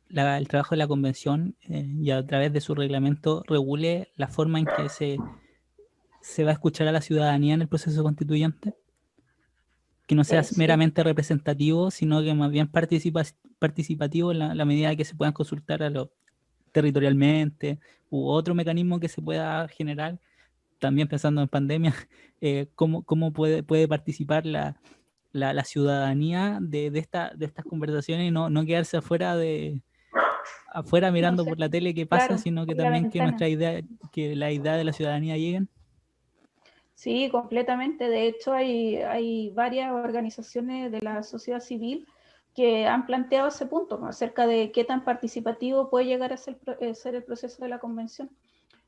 el trabajo de la convención y a través de su reglamento regule la forma en que se va a escuchar a la ciudadanía en el proceso constituyente, que no sea Sí, meramente representativo, sino que más bien participativo en la medida que se puedan consultar territorialmente u otro mecanismo que se pueda generar, también pensando en pandemia, cómo puede participar la ciudadanía de estas conversaciones y no quedarse afuera no mirando sé, por la tele qué pasa, claro, sino que por la también que ventana. que la idea de la ciudadanía lleguen. Sí, completamente. De hecho, hay varias organizaciones de la sociedad civil que han planteado ese punto, ¿no? Acerca de qué tan participativo puede llegar a ser el proceso de la convención.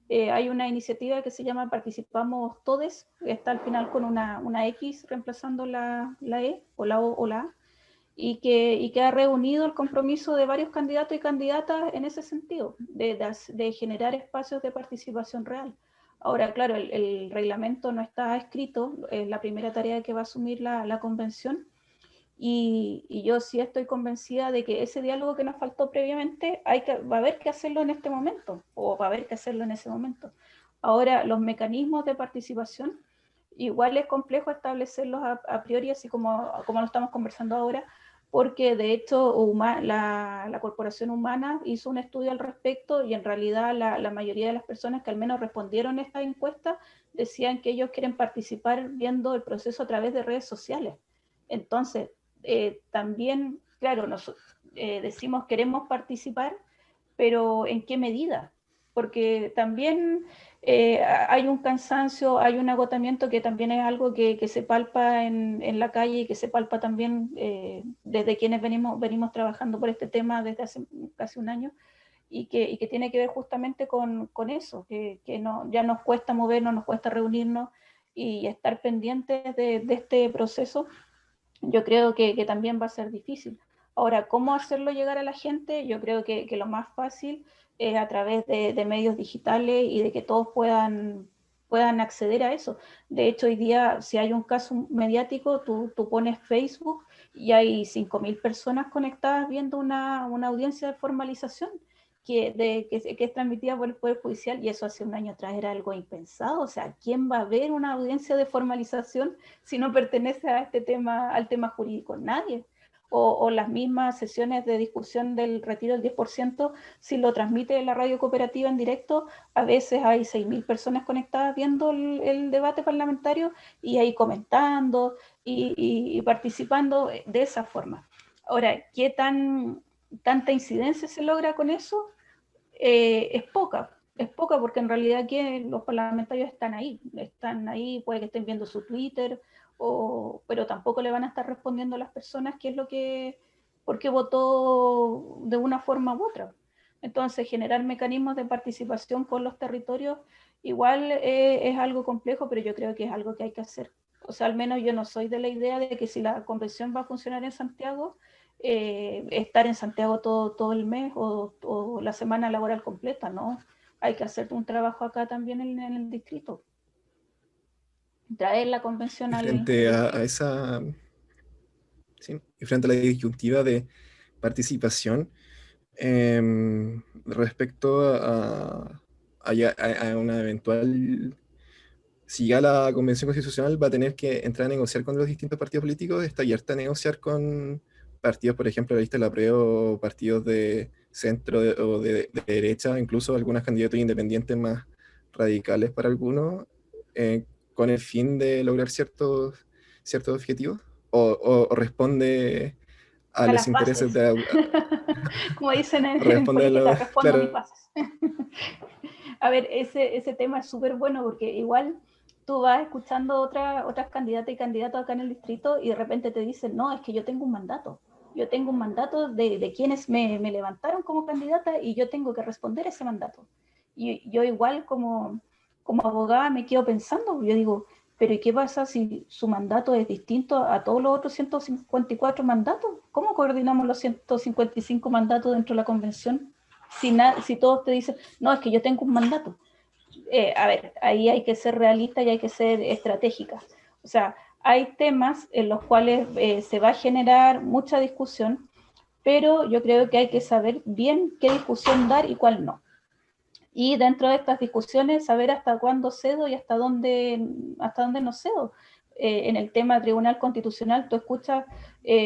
Hay una iniciativa que se llama Participamos Todes, que está al final con una X reemplazando la E o la O o la A, y que ha reunido el compromiso de varios candidatos y candidatas en ese sentido, de generar espacios de participación real. Ahora, claro, el reglamento no está escrito, es la primera tarea que va a asumir la convención, y yo sí estoy convencida de que ese diálogo que nos faltó previamente va a haber que hacerlo en este momento, o va a haber que hacerlo en ese momento. Ahora, los mecanismos de participación, igual es complejo establecerlos a priori, así como lo estamos conversando ahora, porque de hecho la Corporación Humana hizo un estudio al respecto y en realidad la mayoría de las personas que al menos respondieron a esta encuesta decían que ellos quieren participar viendo el proceso a través de redes sociales. Entonces, también, claro, decimos queremos participar, pero ¿en qué medida? Porque también hay un cansancio, hay un agotamiento que también es algo que se palpa en la calle y que se palpa también desde quienes venimos trabajando por este tema desde hace casi un año y que tiene que ver justamente con eso, que no, ya nos cuesta movernos, nos cuesta reunirnos y estar pendientes de este proceso. Yo creo que también va a ser difícil. Ahora, ¿cómo hacerlo llegar a la gente? Yo creo que lo más fácil es a través de medios digitales y de que todos puedan acceder a eso. De hecho, hoy día, si hay un caso mediático, tú pones Facebook y hay 5.000 personas conectadas viendo una audiencia de formalización que es transmitida por el Poder Judicial, y eso hace un año atrás era algo impensado. O sea, ¿quién va a ver una audiencia de formalización si no pertenece a este tema, al tema jurídico? Nadie. O las mismas sesiones de discusión del retiro del 10%, si lo transmite la radio cooperativa en directo, a veces hay 6.000 personas conectadas viendo el debate parlamentario y ahí comentando y participando de esa forma. Ahora, ¿qué tanta incidencia se logra con eso? Es poca porque en realidad que los parlamentarios están ahí, puede que estén viendo su Twitter, pero tampoco le van a estar respondiendo a las personas qué es lo que, por qué votó de una forma u otra. Entonces, generar mecanismos de participación con los territorios igual es algo complejo, pero yo creo que es algo que hay que hacer. O sea, al menos yo no soy de la idea de que si la convención va a funcionar en Santiago, estar en Santiago todo el mes o la semana laboral completa, ¿no? Hay que hacer un trabajo acá también en el distrito. Traer la convención Y al frente a distrito. esa, sí, y frente a la disyuntiva de participación, respecto a una eventual, si ya la Convención Constitucional va a tener que entrar a negociar con los distintos partidos políticos, está abierta a negociar con partidos, por ejemplo, la lista de la prueba, o partidos de centro o de derecha, incluso algunos candidatos independientes más radicales para algunos, con el fin de lograr ciertos objetivos, o responde a A los las intereses bases. de... Como dicen en Responde a política, los... respondo a mis Claro, bases. A ver, ese tema es súper bueno porque igual tú vas escuchando otras candidatas y candidatos acá en el distrito y de repente te dicen, no, es que yo tengo un mandato. Yo tengo un mandato de quienes me levantaron como candidata y yo tengo que responder ese mandato. Y yo igual como abogada me quedo pensando, yo digo, pero ¿y qué pasa si su mandato es distinto a todos los otros 154 mandatos? ¿Cómo coordinamos los 155 mandatos dentro de la convención? Si todos te dicen, no, es que yo tengo un mandato. A ver, ahí hay que ser realista y hay que ser estratégica. O sea, hay temas en los cuales se va a generar mucha discusión, pero yo creo que hay que saber bien qué discusión dar y cuál no. Y dentro de estas discusiones, saber hasta cuándo cedo y hasta dónde no cedo. En el tema Tribunal Constitucional, tú escuchas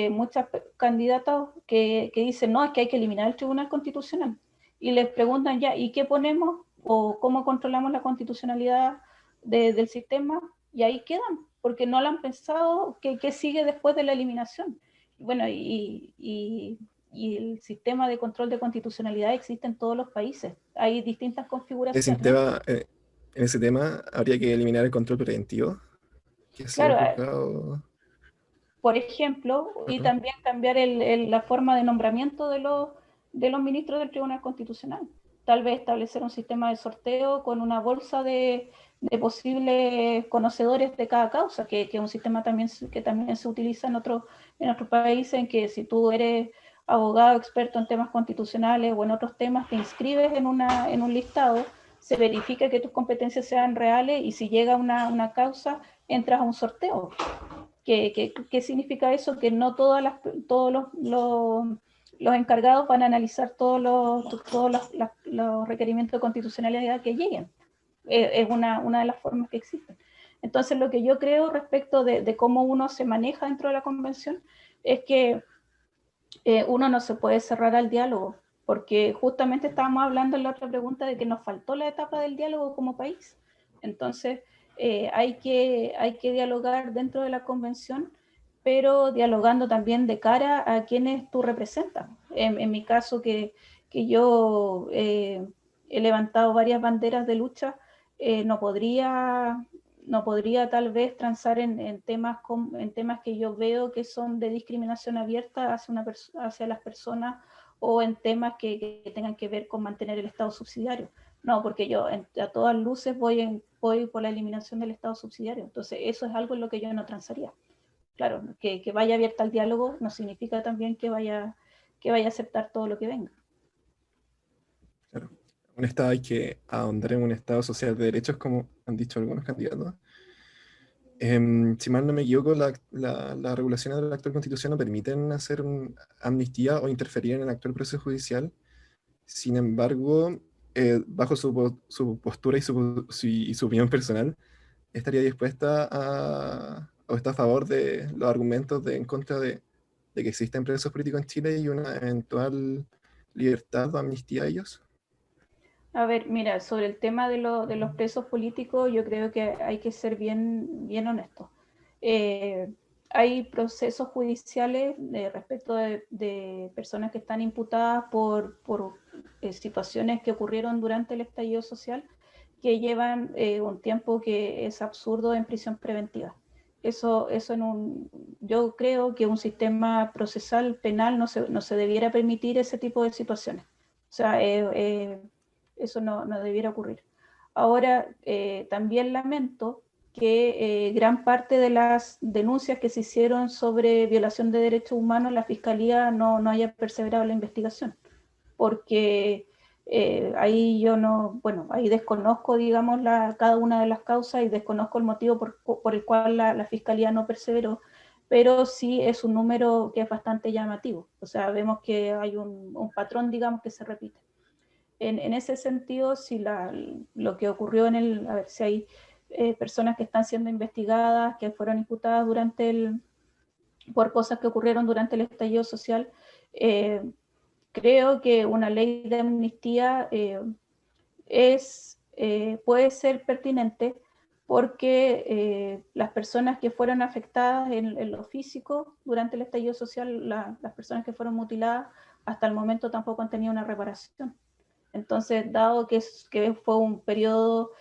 muchos candidatos que dicen, no, es que hay que eliminar el Tribunal Constitucional. Y les preguntan ya, ¿y qué ponemos? ¿O cómo controlamos la constitucionalidad del sistema? Y ahí quedan, porque no lo han pensado qué sigue después de la eliminación. Bueno, y el sistema de control de constitucionalidad existe en todos los países. Hay distintas configuraciones. En ese tema habría que eliminar el control preventivo, que ha sido Claro, juzgado. por ejemplo, y también cambiar la forma de nombramiento de los ministros del Tribunal Constitucional. Tal vez establecer un sistema de sorteo con una bolsa de posibles conocedores de cada causa, que es un sistema que también se utiliza en otros países, en que si tú eres abogado experto en temas constitucionales o en otros temas, te inscribes en un listado, se verifica que tus competencias sean reales y si llega una causa, entras a un sorteo. ¿Qué significa eso? Que no todos los encargados van a analizar todos los requerimientos de constitucionalidad que lleguen. Es una de las formas que existen. Entonces, lo que yo creo respecto de cómo uno se maneja dentro de la convención es que uno no se puede cerrar al diálogo, porque justamente estábamos hablando en la otra pregunta de que nos faltó la etapa del diálogo como país. Entonces, hay que dialogar dentro de la convención, pero dialogando también de cara a quienes tú representas. En mi caso, que yo he levantado varias banderas de lucha, no podría tal vez transar en temas que yo veo que son de discriminación abierta hacia las personas o en temas que tengan que ver con mantener el Estado subsidiario. No, porque yo a todas luces voy por la eliminación del Estado subsidiario. Entonces, eso es algo en lo que yo no transaría. Claro, que vaya abierta al diálogo no significa también que vaya a aceptar todo lo que venga. Claro. Un Estado hay que ahondar en un Estado social de derechos, como han dicho algunos candidatos. Si mal no me equivoco, las regulaciones de la actual Constitución no permiten hacer amnistía o interferir en el actual proceso judicial. Sin embargo, bajo su postura y su opinión personal, estaría dispuesta o está a favor de los argumentos en contra de que existen presos políticos en Chile y una eventual libertad o amnistía a ellos. A ver, mira, sobre el tema de los presos políticos, yo creo que hay que ser bien honestos. Hay procesos judiciales respecto de personas que están imputadas por situaciones que ocurrieron durante el estallido social que llevan un tiempo que es absurdo en prisión preventiva. Eso yo creo que un sistema procesal penal no se debiera permitir ese tipo de situaciones. O sea, eso no debiera ocurrir. Ahora, también lamento que gran parte de las denuncias que se hicieron sobre violación de derechos humanos, la Fiscalía no haya perseverado en la investigación, porque ahí yo ahí desconozco, digamos, cada una de las causas y desconozco el motivo por el cual la Fiscalía no perseveró, pero sí es un número que es bastante llamativo. O sea, vemos que hay un patrón, digamos, que se repite. En ese sentido, si lo que ocurrió a ver si hay personas que están siendo investigadas, que fueron imputadas por cosas que ocurrieron durante el estallido social, creo que una ley de amnistía puede ser pertinente porque las personas que fueron afectadas en lo físico durante el estallido social, las personas que fueron mutiladas, hasta el momento tampoco han tenido una reparación. Entonces, dado que fue un periodo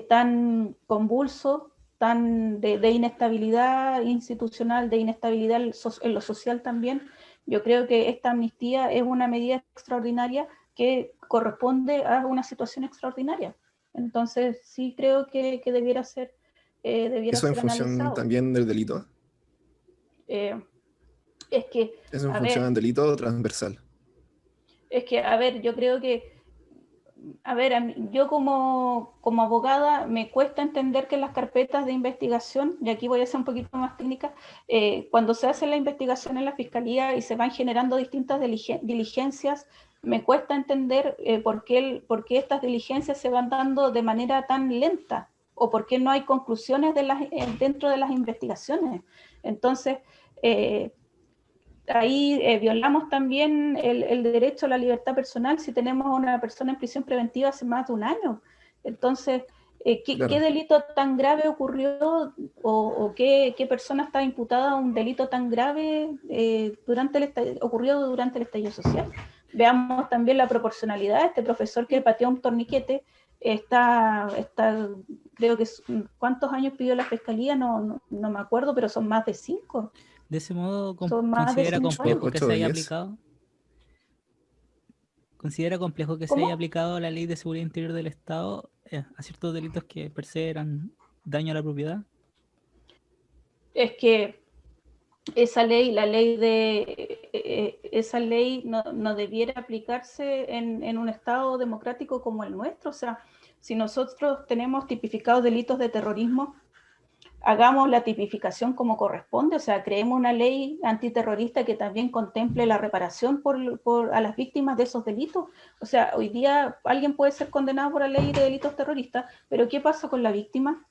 tan convulso, tan de inestabilidad institucional, de inestabilidad en lo social también, yo creo que esta amnistía es una medida extraordinaria que corresponde a una situación extraordinaria. Entonces, sí creo que debiera ser Eso en función analizado. también del delito. Eh, es que, Eso en a función del ver, delito transversal. yo creo que A ver, yo como abogada me cuesta entender que en las carpetas de investigación, y aquí voy a ser un poquito más técnica, cuando se hace la investigación en la fiscalía y se van generando distintas diligencias, me cuesta entender por qué estas diligencias se van dando de manera tan lenta o por qué no hay conclusiones dentro de las investigaciones. Entonces, ahí violamos también el derecho a la libertad personal si tenemos a una persona en prisión preventiva hace más de un año. Entonces, ¿qué delito tan grave ocurrió o qué persona está imputada a un delito tan grave ocurrido durante el estallido social? Veamos también la proporcionalidad. Este profesor que pateó un torniquete creo que, ¿cuántos años pidió la fiscalía? No me acuerdo, pero son más de 5. De ese modo, Son más de ¿considera 5 años. complejo que 8 se o haya 10. aplicado? ¿Considera complejo que se haya ¿Cómo? aplicado la Ley de Seguridad Interior del Estado a ciertos delitos que per se eran daño a la propiedad? Es que esa ley no debiera aplicarse en un Estado democrático como el nuestro. O sea, si nosotros tenemos tipificados delitos de terrorismo, hagamos la tipificación como corresponde, o sea, creemos una ley antiterrorista que también contemple la reparación a las víctimas de esos delitos. O sea, hoy día alguien puede ser condenado por la ley de delitos terroristas, pero ¿qué pasa con la víctima?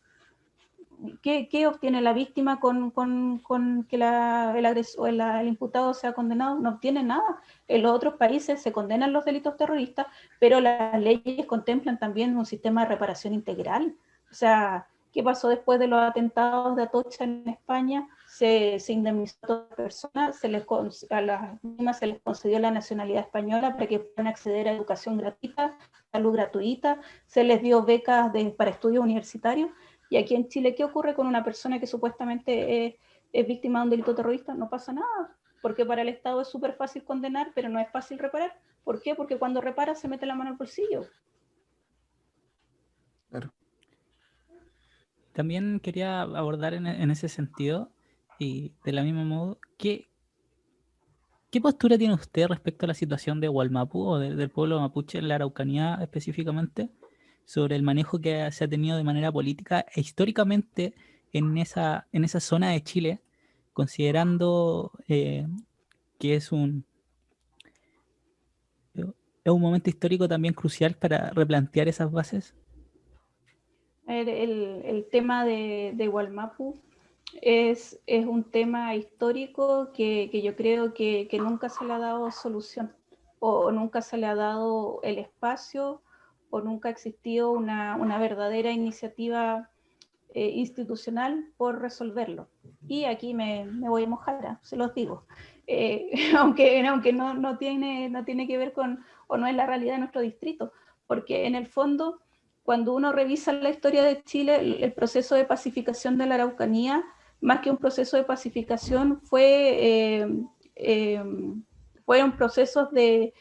¿Qué obtiene la víctima con que el imputado sea condenado? No obtiene nada. En los otros países se condenan los delitos terroristas, pero las leyes contemplan también un sistema de reparación integral. O sea, ¿qué pasó después de los atentados de Atocha en España? Se indemnizó a todas las personas, a las víctimas se les concedió la nacionalidad española para que puedan acceder a educación gratuita, salud gratuita, se les dio becas para estudios universitarios. Y aquí en Chile, ¿qué ocurre con una persona que supuestamente es víctima de un delito terrorista? No pasa nada, porque para el Estado es súper fácil condenar, pero no es fácil reparar. ¿Por qué? Porque cuando repara se mete la mano al bolsillo. Claro. También quería abordar en ese sentido, y de la misma modo, ¿qué postura tiene usted respecto a la situación de Wallmapu o del pueblo mapuche en la Araucanía específicamente, sobre el manejo que se ha tenido de manera política e históricamente en esa zona de Chile, considerando que es un momento histórico también crucial para replantear esas bases? El tema de Wallmapu es un tema histórico que yo creo que nunca se le ha dado solución o nunca se le ha dado el espacio o nunca ha existido una verdadera iniciativa institucional por resolverlo. Y aquí me voy a mojar, se los digo. Aunque no tiene que ver con, o no es la realidad de nuestro distrito, porque en el fondo, cuando uno revisa la historia de Chile, el proceso de pacificación de la Araucanía, más que un proceso de pacificación, fueron procesos de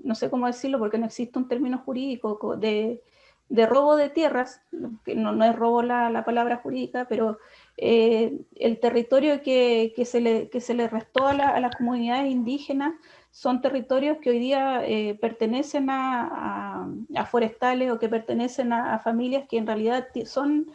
no sé cómo decirlo porque no existe un término jurídico, de robo de tierras, que no es robo la palabra jurídica, pero el territorio que se le restó a las comunidades indígenas son territorios que hoy día pertenecen a forestales o que pertenecen a familias que en realidad son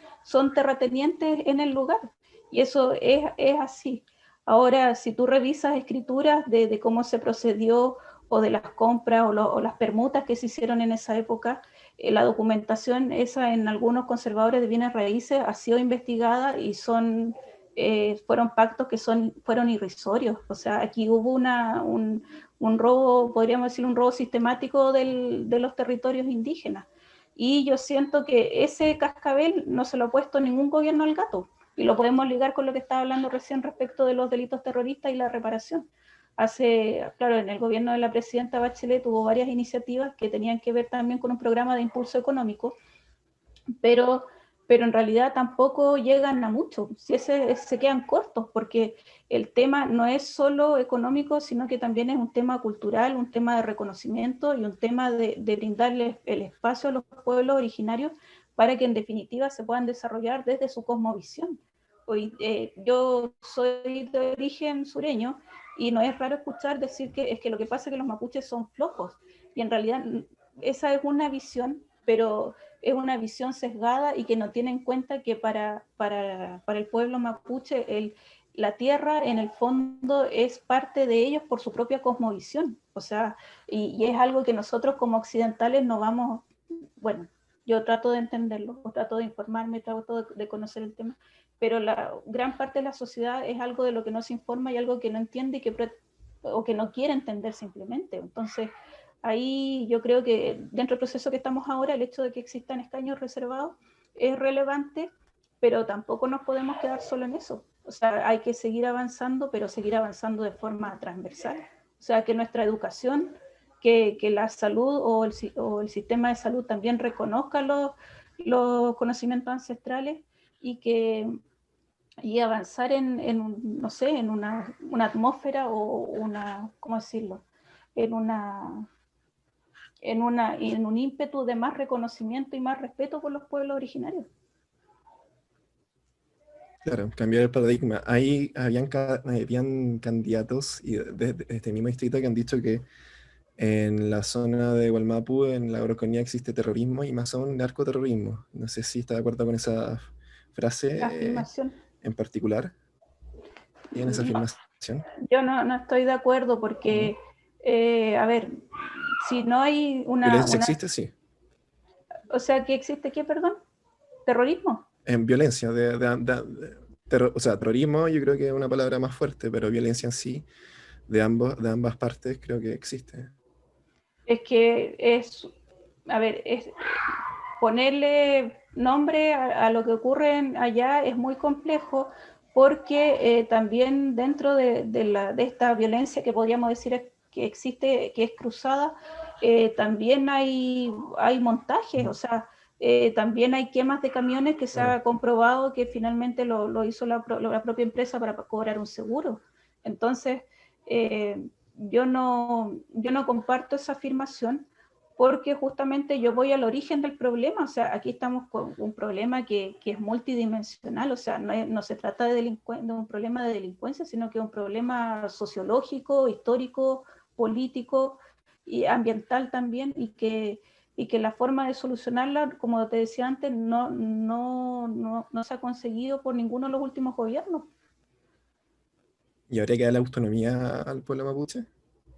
terratenientes en el lugar. Y eso es así. Ahora, si tú revisas escrituras de cómo se procedió o de las compras o las permutas que se hicieron en esa época, la documentación esa en algunos conservadores de bienes raíces ha sido investigada y fueron pactos que fueron irrisorios. O sea, aquí hubo un robo, podríamos decir, un robo sistemático de los territorios indígenas. Y yo siento que ese cascabel no se lo ha puesto ningún gobierno al gato. Y lo podemos ligar con lo que estaba hablando recién respecto de los delitos terroristas y la reparación. Claro, en el gobierno de la presidenta Bachelet tuvo varias iniciativas que tenían que ver también con un programa de impulso económico, pero en realidad tampoco llegan a mucho, si se quedan cortos, porque el tema no es solo económico, sino que también es un tema cultural, un tema de reconocimiento y un tema de brindarles el espacio a los pueblos originarios para que en definitiva se puedan desarrollar desde su cosmovisión. Yo soy de origen sureño y no es raro escuchar decir que es que lo que pasa es que los mapuches son flojos. Y en realidad esa es una visión, pero es una visión sesgada y que no tiene en cuenta que para el pueblo mapuche la tierra en el fondo es parte de ellos por su propia cosmovisión. O sea, y es algo que nosotros como occidentales no vamos, bueno, yo trato de entenderlo, o trato de informarme, trato de conocer el tema, pero la gran parte de la sociedad es algo de lo que no se informa y algo que no entiende o que no quiere entender simplemente. Entonces, ahí yo creo que dentro del proceso que estamos ahora, el hecho de que existan escaños reservados es relevante, pero tampoco nos podemos quedar solo en eso. O sea, hay que seguir avanzando, pero seguir avanzando de forma transversal. O sea, que nuestra educación, que la salud o el sistema de salud también reconozca los conocimientos ancestrales y avanzar no sé, en una atmósfera o ¿cómo decirlo? En en un ímpetu de más reconocimiento y más respeto por los pueblos originarios. Claro, cambiar el paradigma. Ahí habían candidatos de este mismo distrito que han dicho que en la zona de Gualmapu, en la Araucanía, existe terrorismo y más aún narcoterrorismo. No sé si está de acuerdo con esa frase Afirmación. en particular. ¿Tienen esa No, afirmación? yo no estoy de acuerdo ¿No? porque, a ver, si no hay ¿Violencia existe? Sí. o sea, ¿que existe qué, perdón? ¿Terrorismo? En violencia, o sea, terrorismo yo creo que es una palabra más fuerte, pero violencia en sí, de ambas partes, creo que existe. Es que a ver, ponerle nombre a lo que ocurre allá es muy complejo porque también dentro de esta violencia que podríamos decir que existe, que es cruzada, también hay montajes, o sea, también hay quemas de camiones que se Claro. ha comprobado que finalmente lo hizo la propia empresa para cobrar un seguro. Entonces, yo no comparto esa afirmación porque justamente yo voy al origen del problema. O sea, aquí estamos con un problema que es multidimensional. O sea, no se trata de un problema de delincuencia, sino que es un problema sociológico, histórico, político y ambiental también, y que la forma de solucionarla, como te decía antes, no se ha conseguido por ninguno de los últimos gobiernos. ¿Y habría que dar la autonomía al pueblo mapuche?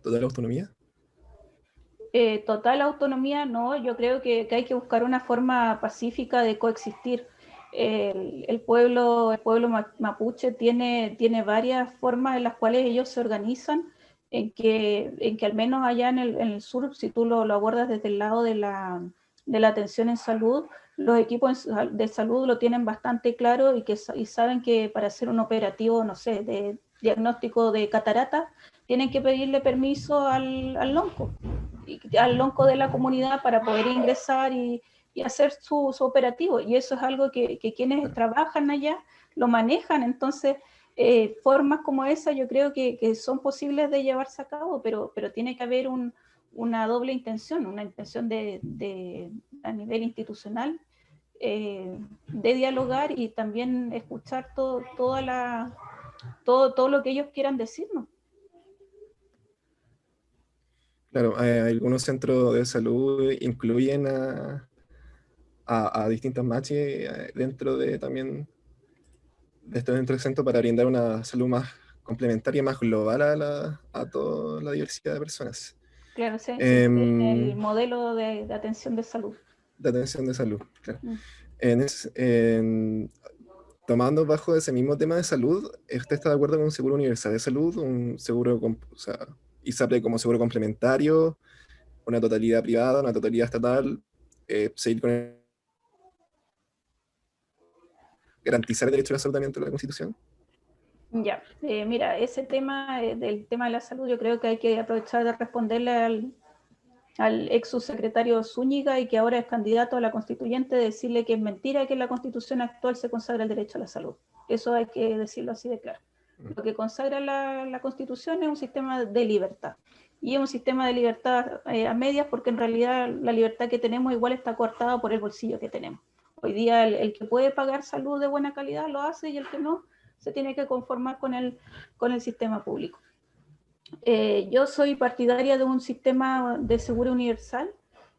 ¿Toda la autonomía? Total autonomía, no, yo creo que hay que buscar una forma pacífica de coexistir. El pueblo mapuche tiene varias formas en las cuales ellos se organizan, en que al menos allá en el sur, si tú lo abordas desde el lado de la atención en salud, los equipos de salud lo tienen bastante claro y saben que para hacer un operativo, no sé, de diagnóstico de catarata, tienen que pedirle permiso al lonco de la comunidad para poder ingresar y hacer su operativo. Y eso es algo que quienes Claro. trabajan allá lo manejan. Entonces, formas como esa yo creo que son posibles de llevarse a cabo, pero tiene que haber una doble intención, una intención a nivel institucional, de dialogar y también escuchar todo lo que ellos quieran decirnos. Claro, algunos centros de salud incluyen a distintas machis dentro de también de este dentro del centro para brindar una salud más complementaria, más global a toda la diversidad de personas. Claro, se incluye en el Em, modelo de atención de salud. de atención de salud, claro. Mm. Tomando bajo ese mismo tema de salud, ¿usted está de acuerdo con un seguro universal de salud, un seguro, o sea, ISAPRE como seguro complementario, una totalidad privada, una totalidad estatal, seguir con garantizar el derecho a la salud también dentro de la Constitución? Ya, mira, ese tema del tema de la salud, yo creo que hay que aprovechar de responderle al ex subsecretario Zúñiga y que ahora es candidato a la constituyente, decirle que es mentira que en la constitución actual se consagra el derecho a la salud. Eso hay que decirlo así de claro. Lo que consagra la constitución es un sistema de libertad. Y es un sistema de libertad a medias porque en realidad la libertad que tenemos igual está coartada por el bolsillo que tenemos. Hoy día el que puede pagar salud de buena calidad lo hace y el que no se tiene que conformar con el sistema público. Yo soy partidaria de un sistema de seguro universal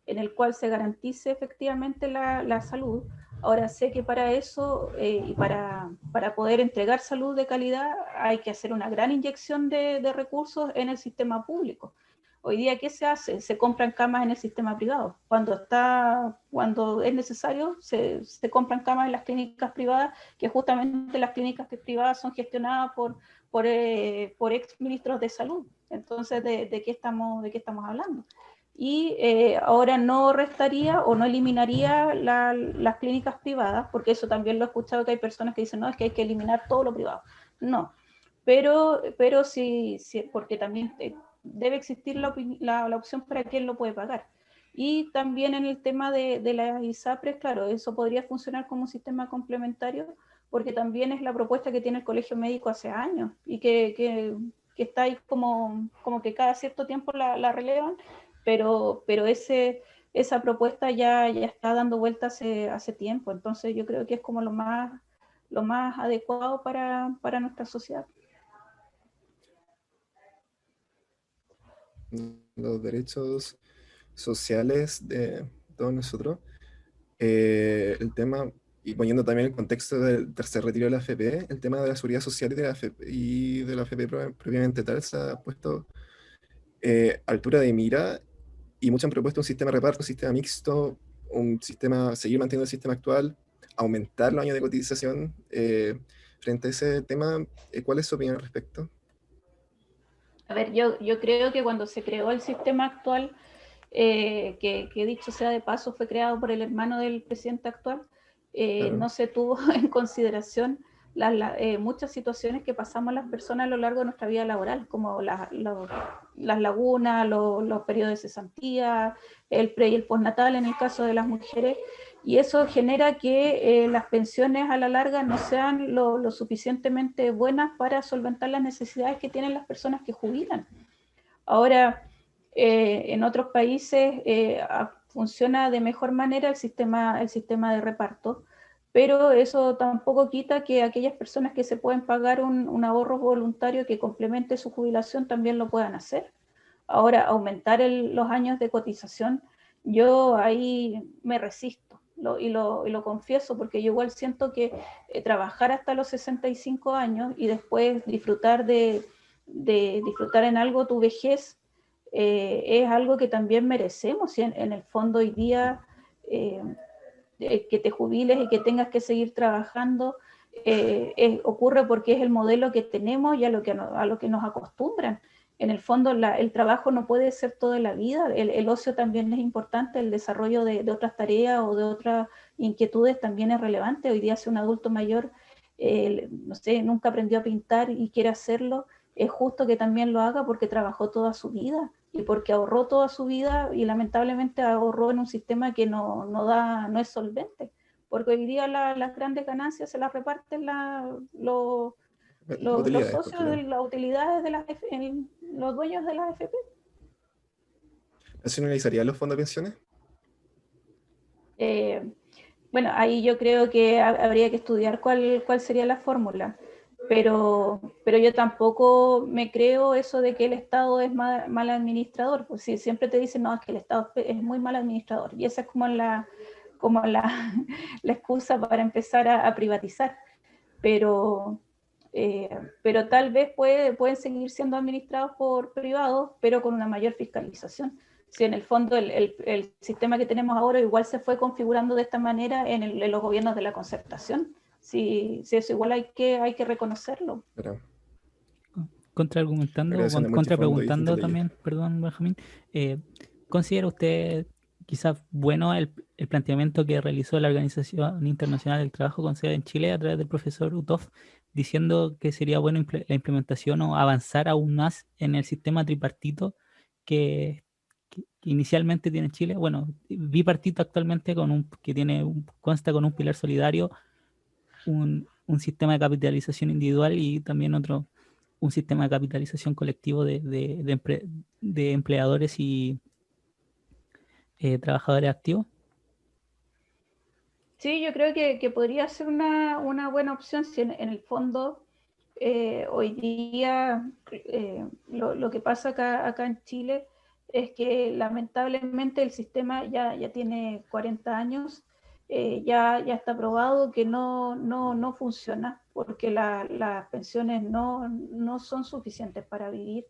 en el cual se garantice efectivamente la salud. Ahora sé que para eso y para poder entregar salud de calidad hay que hacer una gran inyección de recursos en el sistema público. Hoy día, ¿qué se hace? Se compran camas en el sistema privado. Cuando es necesario, se compran camas en las clínicas privadas, que justamente las clínicas privadas son gestionadas por ex ministros de salud. Entonces, ¿de qué estamos hablando? Y ahora no restaría o no eliminaría las clínicas privadas, porque eso también lo he escuchado, que hay personas que dicen, no, es que hay que eliminar todo lo privado. No, pero sí, porque también debe existir la opción para quién lo puede pagar. Y también en el tema de las ISAPRES, claro, eso podría funcionar como un sistema complementario, porque también es la propuesta que tiene el Colegio Médico hace años y que está ahí como que cada cierto tiempo la relevan, pero esa propuesta ya está dando vuelta hace tiempo, entonces yo creo que es como lo más adecuado para nuestra sociedad. Los derechos sociales de todos nosotros. El tema, y poniendo también el contexto del tercer retiro de la AFP, el tema de la seguridad social y de la AFP propiamente tal, se ha puesto altura de mira y muchos han propuesto un sistema de reparto, un sistema mixto, un sistema, seguir manteniendo el sistema actual, aumentar los años de cotización. Frente a ese tema, ¿cuál es su opinión al respecto? A ver, yo creo que cuando se creó el sistema actual, que dicho sea de paso fue creado por el hermano del presidente actual, Claro. no se tuvo en consideración muchas situaciones que pasamos las personas a lo largo de nuestra vida laboral, como las lagunas, los periodos de cesantía, el pre y el postnatal en el caso de las mujeres, y eso genera que las pensiones a la larga no sean lo suficientemente buenas para solventar las necesidades que tienen las personas que jubilan. Ahora, en otros países funciona de mejor manera el sistema de reparto, pero eso tampoco quita que aquellas personas que se pueden pagar un ahorro voluntario que complemente su jubilación también lo puedan hacer. Ahora, aumentar los años de cotización, yo ahí me resisto y lo confieso, porque yo igual siento que trabajar hasta los 65 años y después disfrutar en algo tu vejez es algo que también merecemos. Y en el fondo hoy día eh, que te jubiles y que tengas que seguir trabajando ocurre porque es el modelo que tenemos y a lo que nos acostumbran. En el fondo el trabajo no puede ser toda la vida, el ocio también es importante, el desarrollo de otras tareas o de otras inquietudes también es relevante. Hoy día si un adulto mayor, no sé, nunca aprendió a pintar y quiere hacerlo, es justo que también lo haga porque trabajó toda su vida y porque ahorró toda su vida y lamentablemente ahorró en un sistema que no es solvente, porque hoy día las grandes ganancias se las reparten los Utilidades, pues, socios de claro. las utilidades de los dueños de las AFP. ¿Nacionalizaría los fondos de pensiones? Eh, bueno, ahí yo creo que habría que estudiar cuál sería la fórmula, pero yo tampoco me creo eso de que el Estado es mal administrador, pues si siempre te dicen, no, es que el Estado es muy mal administrador, y esa es como la excusa para empezar a privatizar, pero, pero tal vez pueden seguir siendo administrados por privados, pero con una mayor fiscalización. Si en el fondo el sistema que tenemos ahora igual se fue configurando de esta manera en los gobiernos de la concertación, si eso igual hay que reconocerlo. Claro. Contraargumentando La o creación de multifondos y distintas contrapreguntando leyes. también, perdón, Benjamín, ¿considera usted quizás bueno el planteamiento que realizó la Organización Internacional del Trabajo con sede en Chile a través del profesor Uthoff, diciendo que sería bueno la implementación o avanzar aún más en el sistema tripartito que, que inicialmente tiene Chile? Bueno, bipartito actualmente que consta con un pilar solidario, un sistema de capitalización individual y también un sistema de capitalización colectivo de empleadores y trabajadores activos. Sí, yo creo que podría ser una buena opción si en el fondo hoy día lo que pasa acá en Chile es que lamentablemente el sistema ya tiene 40 años, ya está probado que no funciona porque las pensiones no son suficientes para vivir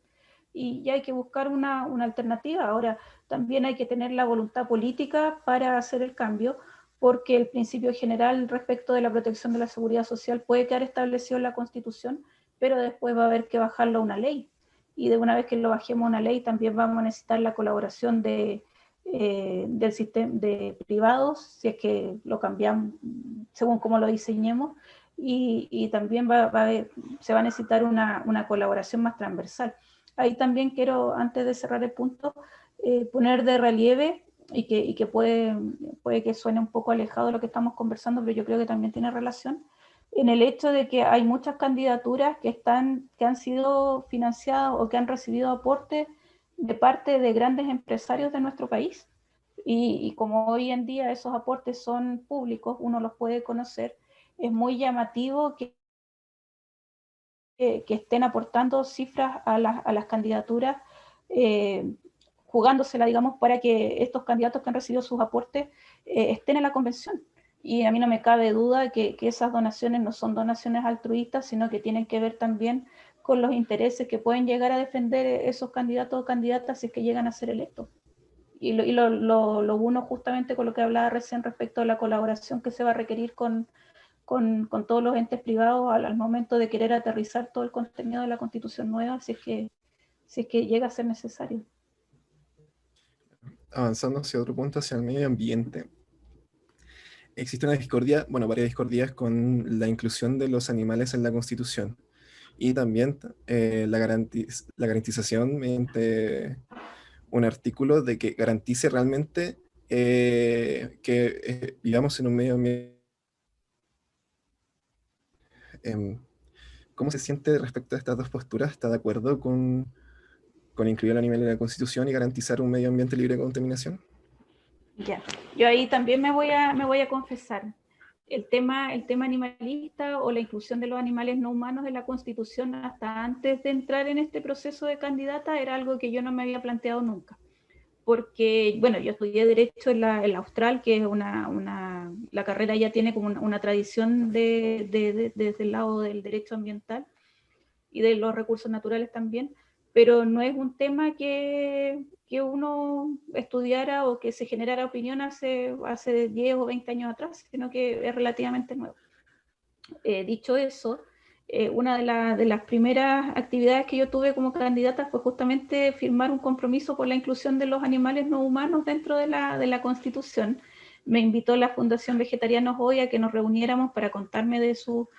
y ya hay que buscar una alternativa. Ahora, también hay que tener la voluntad política para hacer el cambio, porque el principio general respecto de la protección de la seguridad social puede quedar establecido en la Constitución, pero después va a haber que bajarlo a una ley. Y de una vez que lo bajemos a una ley, también vamos a necesitar la colaboración del sistema de privados, si es que lo cambiamos según cómo lo diseñemos, y también se va a necesitar una colaboración más transversal. Ahí también quiero, antes de cerrar el punto, poner de relieve y que puede que suene un poco alejado de lo que estamos conversando, pero yo creo que también tiene relación, en el hecho de que hay muchas candidaturas que han sido financiadas o que han recibido aportes de parte de grandes empresarios de nuestro país. Y como hoy en día esos aportes son públicos, uno los puede conocer, es muy llamativo que estén aportando cifras a las candidaturas, jugándosela, digamos, para que estos candidatos que han recibido sus aportes estén en la convención. Y a mí no me cabe duda que esas donaciones no son donaciones altruistas, sino que tienen que ver también con los intereses que pueden llegar a defender esos candidatos o candidatas si es que llegan a ser electos. Y lo uno justamente con lo que hablaba recién respecto a la colaboración que se va a requerir con todos los entes privados al momento de querer aterrizar todo el contenido de la Constitución nueva, si es que llega a ser necesario. Avanzando hacia otro punto, hacia el medio ambiente, existe una discordia, bueno, varias discordias con la inclusión de los animales en la Constitución y también la garantización mediante un artículo de que garantice realmente que vivamos en un medio ambiente. Em, ¿Cómo se siente respecto a estas dos posturas? ¿Está de acuerdo con incluir al animal en la Constitución y garantizar un medio ambiente libre de contaminación? Ya, yo ahí también me voy a confesar. El tema animalista o la inclusión de los animales no humanos en la Constitución hasta antes de entrar en este proceso de candidata era algo que yo no me había planteado nunca. Porque, bueno, yo estudié Derecho en la Austral, que es la carrera ya tiene como una tradición desde el lado del derecho ambiental y de los recursos naturales también, pero no es un tema que uno estudiara o que se generara opinión hace 10 o 20 años atrás, sino que es relativamente nuevo. Dicho eso, una de las primeras actividades que yo tuve como candidata fue justamente firmar un compromiso por la inclusión de los animales no humanos dentro de la Constitución. Me invitó la Fundación Vegetarianos Hoy a que nos reuniéramos para contarme de su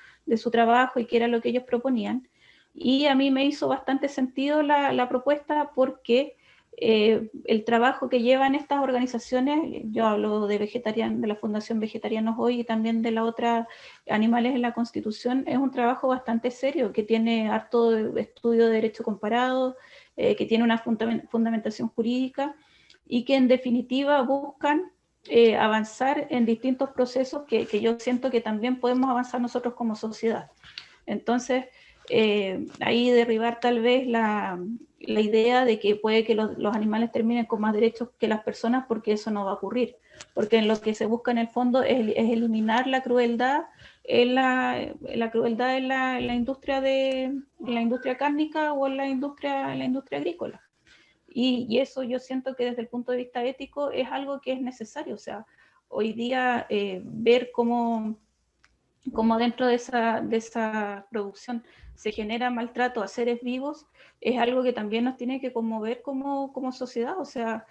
trabajo y qué era lo que ellos proponían. Y a mí me hizo bastante sentido la propuesta porque el trabajo que llevan estas organizaciones, yo hablo de la Fundación Vegetarianos Hoy y también de la otra Animales en la Constitución, es un trabajo bastante serio, que tiene harto estudio de derecho comparado, que tiene una fundamentación jurídica y que en definitiva buscan avanzar en distintos procesos que yo siento que también podemos avanzar nosotros como sociedad. Entonces, ahí derribar tal vez la idea de que puede que los animales terminen con más derechos que las personas, porque eso no va a ocurrir. Porque en lo que se busca en el fondo es eliminar la crueldad en la industria cárnica o en la industria agrícola. Y eso yo siento que desde el punto de vista ético es algo que es necesario. O sea, hoy día ver cómo dentro de esa producción se genera maltrato a seres vivos, es algo que también nos tiene que conmover como sociedad. O sea,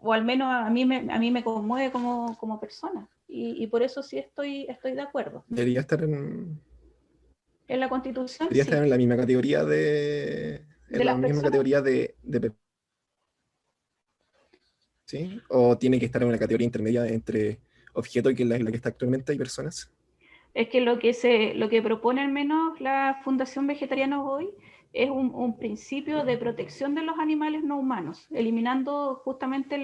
o al menos a mí me conmueve como persona. Y por eso sí estoy de acuerdo. Debería estar En la Constitución, debería estar sí, en la misma categoría de las personas. ¿Sí? ¿O tiene que estar en una categoría intermedia entre objeto, que es la que está actualmente, hay personas? Es que lo que propone al menos la Fundación Vegetarianos Hoy es un principio de protección de los animales no humanos, eliminando justamente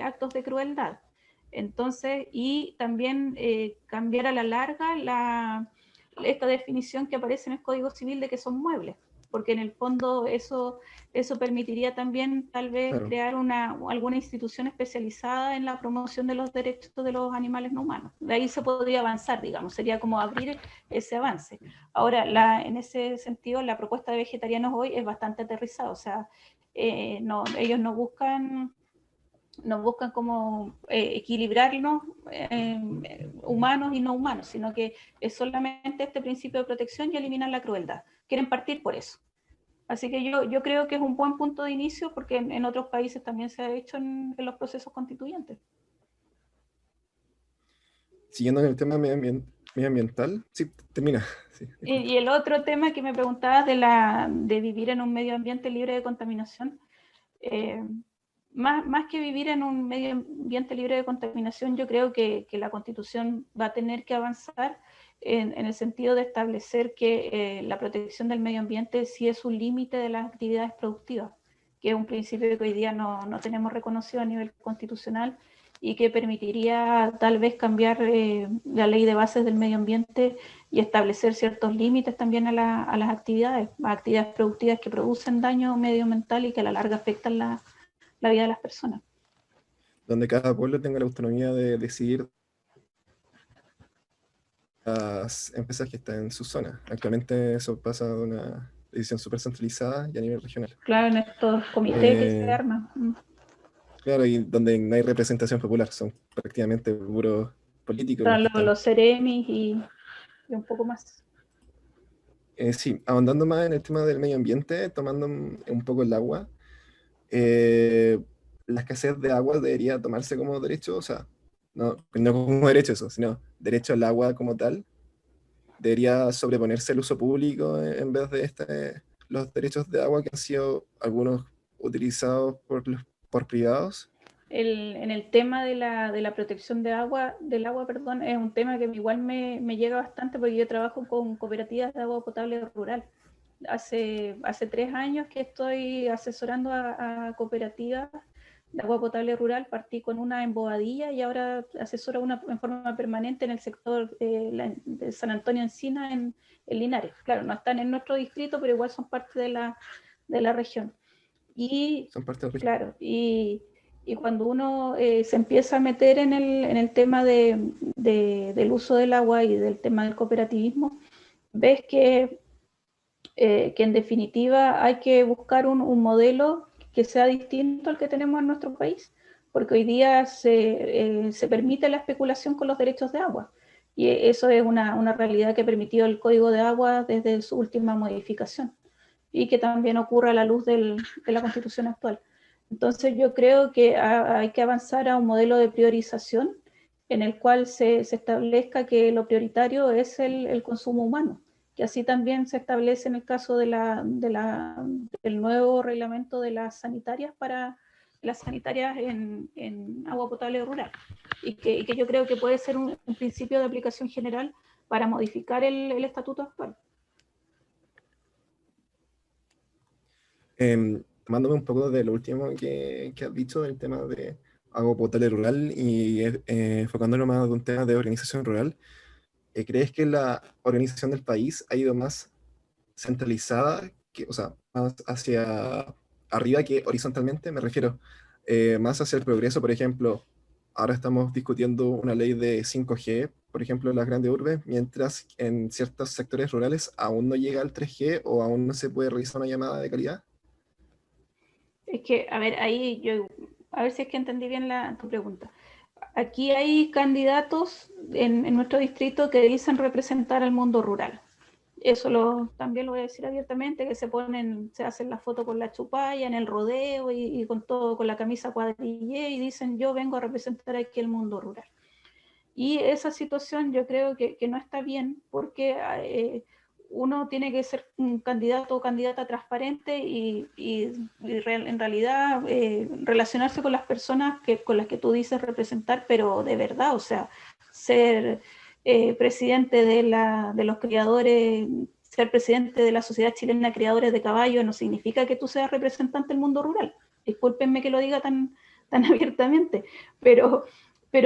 actos de crueldad. Entonces, y también cambiar a la larga esta definición que aparece en el Código Civil de que son muebles, porque en el fondo eso permitiría también tal vez Claro. crear alguna institución especializada en la promoción de los derechos de los animales no humanos. De ahí se podría avanzar, digamos, sería como abrir ese avance. Ahora, en ese sentido, la propuesta de vegetarianos hoy es bastante aterrizada, o sea, ellos no buscan como equilibrarnos humanos y no humanos, sino que es solamente este principio de protección y eliminar la crueldad. Quieren partir por eso. Así que yo creo que es un buen punto de inicio porque en otros países también se ha hecho en los procesos constituyentes. Siguiendo en el tema medioambiental, sí, termina. Sí, y el otro tema que me preguntabas de vivir en un medio ambiente libre de contaminación, más que vivir en un medio ambiente libre de contaminación, yo creo que la Constitución va a tener que avanzar en el sentido de establecer que la protección del medio ambiente sí es un límite de las actividades productivas, que es un principio que hoy día no tenemos reconocido a nivel constitucional y que permitiría tal vez cambiar la ley de bases del medio ambiente y establecer ciertos límites también a las actividades productivas que producen daño medioambiental y que a la larga afectan la vida de las personas. donde cada pueblo tenga la autonomía de decidir las empresas que están en su zona. Actualmente eso pasa de una decisión súper centralizada y a nivel regional. Claro, en estos comités que se arman. Claro, y donde no hay representación popular, son prácticamente puros políticos los Están que están. los ceremis y un poco más. Sí, ahondando más en el tema del medio ambiente, tomando un poco el agua, la escasez de agua debería tomarse como derecho, o sea, no como derecho eso, sino derecho al agua como tal. Debería sobreponerse al uso público en vez de los derechos de agua que han sido algunos utilizados por privados. En el tema de la protección del agua, perdón, es un tema que igual me llega bastante porque yo trabajo con cooperativas de agua potable rural. Hace 3 años que estoy asesorando a cooperativas de agua potable rural. Partí con una en Bobadilla y ahora asesoro una en forma permanente en el sector de San Antonio Encina en Linares. Claro, no están en nuestro distrito, pero igual son parte de la región. Y Son parte del claro, y cuando uno se empieza a meter en el tema del uso del agua y del tema del cooperativismo, ves que en definitiva hay que buscar un modelo que sea distinto al que tenemos en nuestro país, porque hoy día se permite la especulación con los derechos de agua. Y eso es una realidad que ha permitido el Código de Agua desde su última modificación y que también ocurre a la luz de la Constitución actual. Entonces yo creo que hay que avanzar a un modelo de priorización en el cual se establezca que lo prioritario es el consumo humano, que así también se establece en el caso del nuevo reglamento de las sanitarias en agua potable rural, y que yo creo que puede ser un principio de aplicación general para modificar el estatuto actual. Tomándome un poco de lo último que has dicho, del tema de agua potable rural y enfocándonos más de un tema de organización rural, ¿crees que la organización del país ha ido más centralizada, o sea, más hacia arriba que horizontalmente? Me refiero más hacia el progreso, por ejemplo, ahora estamos discutiendo una ley de 5G, por ejemplo, en las grandes urbes, mientras en ciertos sectores rurales aún no llega al 3G o aún no se puede realizar una llamada de calidad. Es que, a ver, a ver si es que entendí bien tu pregunta. Aquí hay candidatos en nuestro distrito que dicen representar al mundo rural. Eso también lo voy a decir abiertamente, que se hacen la foto con la chupalla en el rodeo y con todo, con la camisa cuadrillé y dicen yo vengo a representar aquí el mundo rural. Y esa situación yo creo que no está bien porque uno tiene que ser un candidato o candidata transparente y en realidad relacionarse con las personas con las que tú dices representar, pero de verdad, o sea, ser presidente de los criadores, ser presidente de la Sociedad Chilena de Criadores de Caballos no significa que tú seas representante del mundo rural. Discúlpenme que lo diga tan abiertamente, pero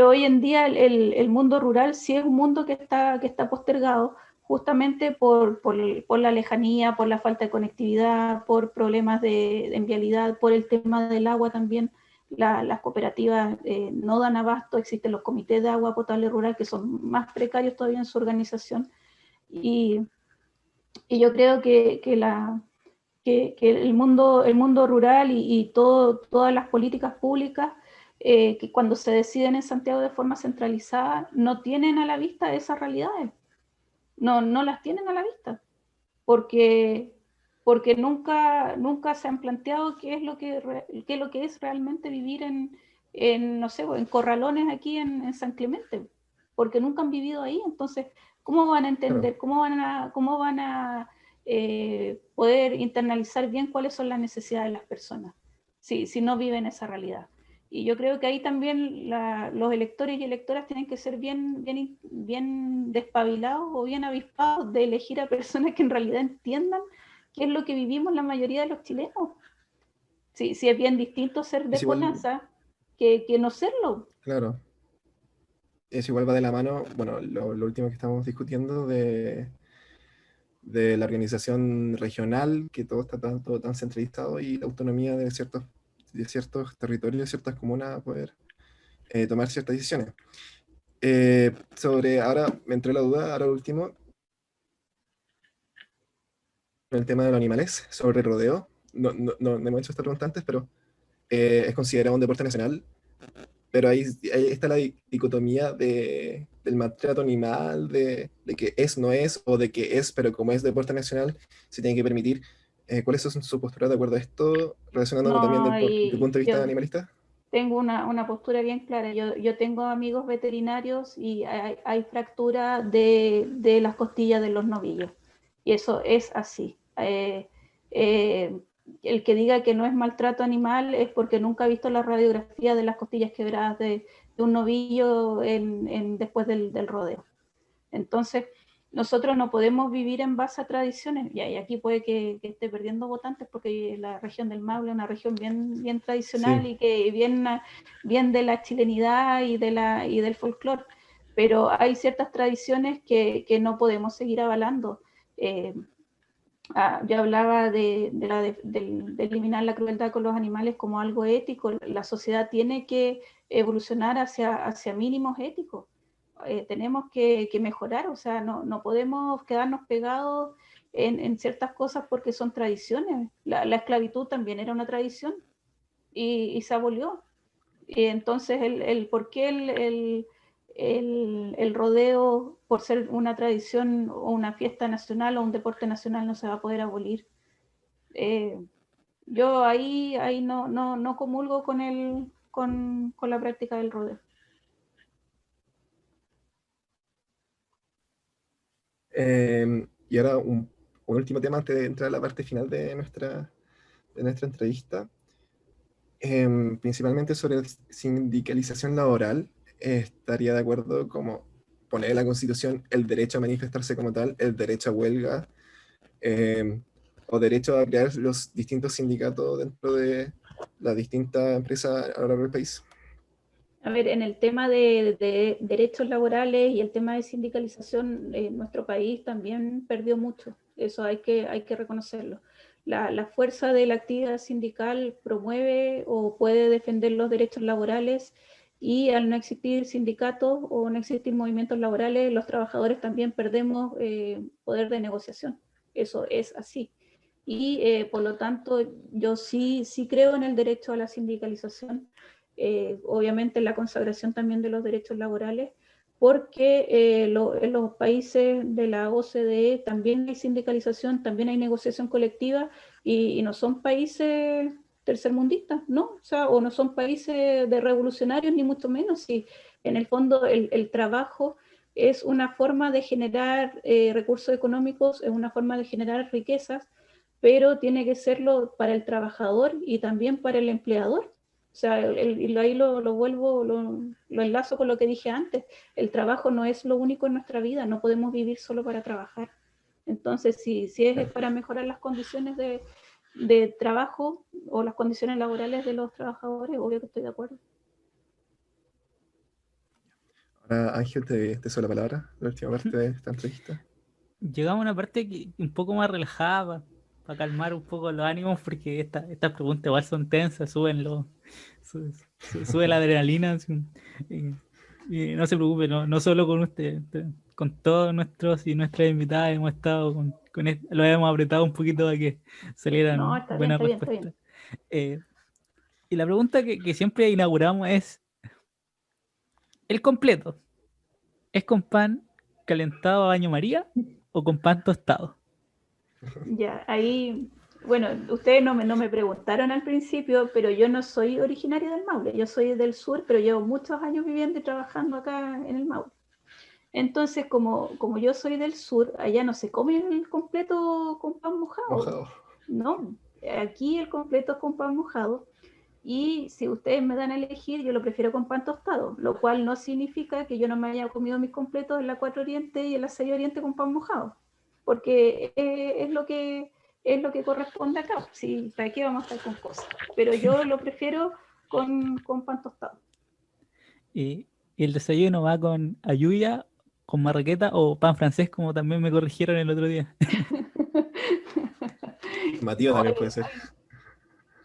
hoy en día el mundo rural sí es un mundo que está postergado justamente por la lejanía, por la falta de conectividad, por problemas de vialidad, por el tema del agua también. Las cooperativas no dan abasto, existen los comités de agua potable rural que son más precarios todavía en su organización. Y yo creo que el mundo rural y todas las políticas públicas que cuando se deciden en Santiago de forma centralizada no tienen a la vista esas realidades, no las tienen a la vista, porque, porque nunca se han planteado qué es qué es lo que es realmente vivir no sé, en Corralones aquí en San Clemente, porque nunca han vivido ahí. Entonces, ¿cómo van a Claro. entender, cómo van a poder internalizar bien cuáles son las necesidades de las personas si no viven esa realidad? Y yo creo que ahí también los electores y electoras tienen que ser bien despabilados o bien avispados de elegir a personas que en realidad entiendan qué es lo que vivimos la mayoría de los chilenos. Sí, es bien distinto ser de Es igual, FONASA que no serlo. claro, es igual va de la mano, bueno, lo último que estamos discutiendo de la organización regional, que todo está todo tan centralizado y la autonomía de ciertos territorios, de ciertas comunas a poder tomar ciertas decisiones. Ahora me entró la duda, ahora último, el tema de los animales, sobre el rodeo. No hemos hecho esta pregunta antes, pero es considerado un deporte nacional, pero ahí está la dicotomía del maltrato animal, de que es, no es, o de que es, pero como es deporte nacional, se tiene que permitir. ¿Cuáles son sus posturas de acuerdo a esto, relacionándolo también No, tu y punto de vista yo animalista? tengo una postura bien clara. Yo tengo amigos veterinarios y hay fractura de las costillas de los novillos. Y eso es así. Eh, el que diga que no es maltrato animal es porque nunca ha visto la radiografía de las costillas quebradas de un novillo después del rodeo. Entonces, nosotros no podemos vivir en base a tradiciones, y aquí puede que esté perdiendo votantes porque la región del Maule es una región bien Sí, tradicional y que bien de la chilenidad y del folclore, pero hay ciertas tradiciones que no podemos seguir avalando. Eh, yo hablaba de eliminar la crueldad con los animales como algo ético. La sociedad tiene que evolucionar hacia mínimos éticos. Tenemos que mejorar, o sea, no podemos quedarnos pegados en ciertas cosas porque son tradiciones. La esclavitud también era una tradición y se abolió. Y entonces, ¿por qué el rodeo, por ser una tradición o una fiesta nacional o un deporte nacional, no se va a poder abolir? Eh, yo ahí no comulgo con la práctica del rodeo. y ahora un último tema antes de entrar a la parte final de nuestra entrevista. Principalmente sobre sindicalización laboral, estaría de acuerdo como poner en la Constitución el derecho a manifestarse como tal, el derecho a huelga, eh, o derecho a crear los distintos sindicatos dentro de las distintas empresas a lo largo del país. A ver, en el tema de derechos laborales y el tema de sindicalización, nuestro país también perdió mucho. Eso hay que reconocerlo. La fuerza de la actividad sindical promueve o puede defender los derechos laborales y al no existir sindicatos o no existir movimientos laborales, los trabajadores también perdemos poder de negociación. Eso es así. Y por lo tanto, yo sí creo en el derecho a la sindicalización, obviamente la consagración también de los derechos laborales, porque en los países de la OCDE también hay sindicalización, también hay negociación colectiva y no son países tercermundistas, ¿no? O sea, o no son países de revolucionarios, ni mucho menos. Y en el fondo el trabajo es una forma de generar recursos económicos, es una forma de generar riquezas, pero tiene que serlo para el trabajador y también para el empleador. O sea, ahí lo enlazo con lo que dije antes. El trabajo no es lo único en nuestra vida, no podemos vivir solo para trabajar. Entonces, si es para mejorar las condiciones de trabajo o las condiciones laborales de los trabajadores, obvio que estoy de acuerdo. Ahora, Ángel, te cedo la palabra, la última parte de esta entrevista. llegamos a una parte un poco más relajada para calmar un poco los ánimos, porque estas preguntas igual son tensas, sube la adrenalina. Así, y, y no se preocupe, no solo con usted, con todos nuestros y nuestras invitadas hemos estado lo hemos apretado un poquito para que No, salieran está bien, buenas está bien, está bien. respuestas. Eh, y la pregunta que siempre inauguramos es, ¿el completo es con pan calentado a baño María o con pan tostado? Ya, ahí, bueno, ustedes no me preguntaron al principio, pero yo no soy originaria del Maule, yo soy del sur, pero llevo muchos años viviendo y trabajando acá en el Maule. Entonces, como yo soy del sur, allá no se come el completo con pan mojado. Mojado. No, aquí el completo es con pan mojado. Y si ustedes me dan a elegir, yo lo prefiero con pan tostado, lo cual no significa que yo no me haya comido mis completos en la 4 Oriente y en la 6 Oriente con pan mojado, porque es lo que corresponde acá. Sí, ¿para qué vamos a estar con cosas? Pero yo lo prefiero con pan tostado. Y el desayuno va con ayuya, con marraqueta o pan francés, como también me corrigieron el otro día. Batido también puede ser.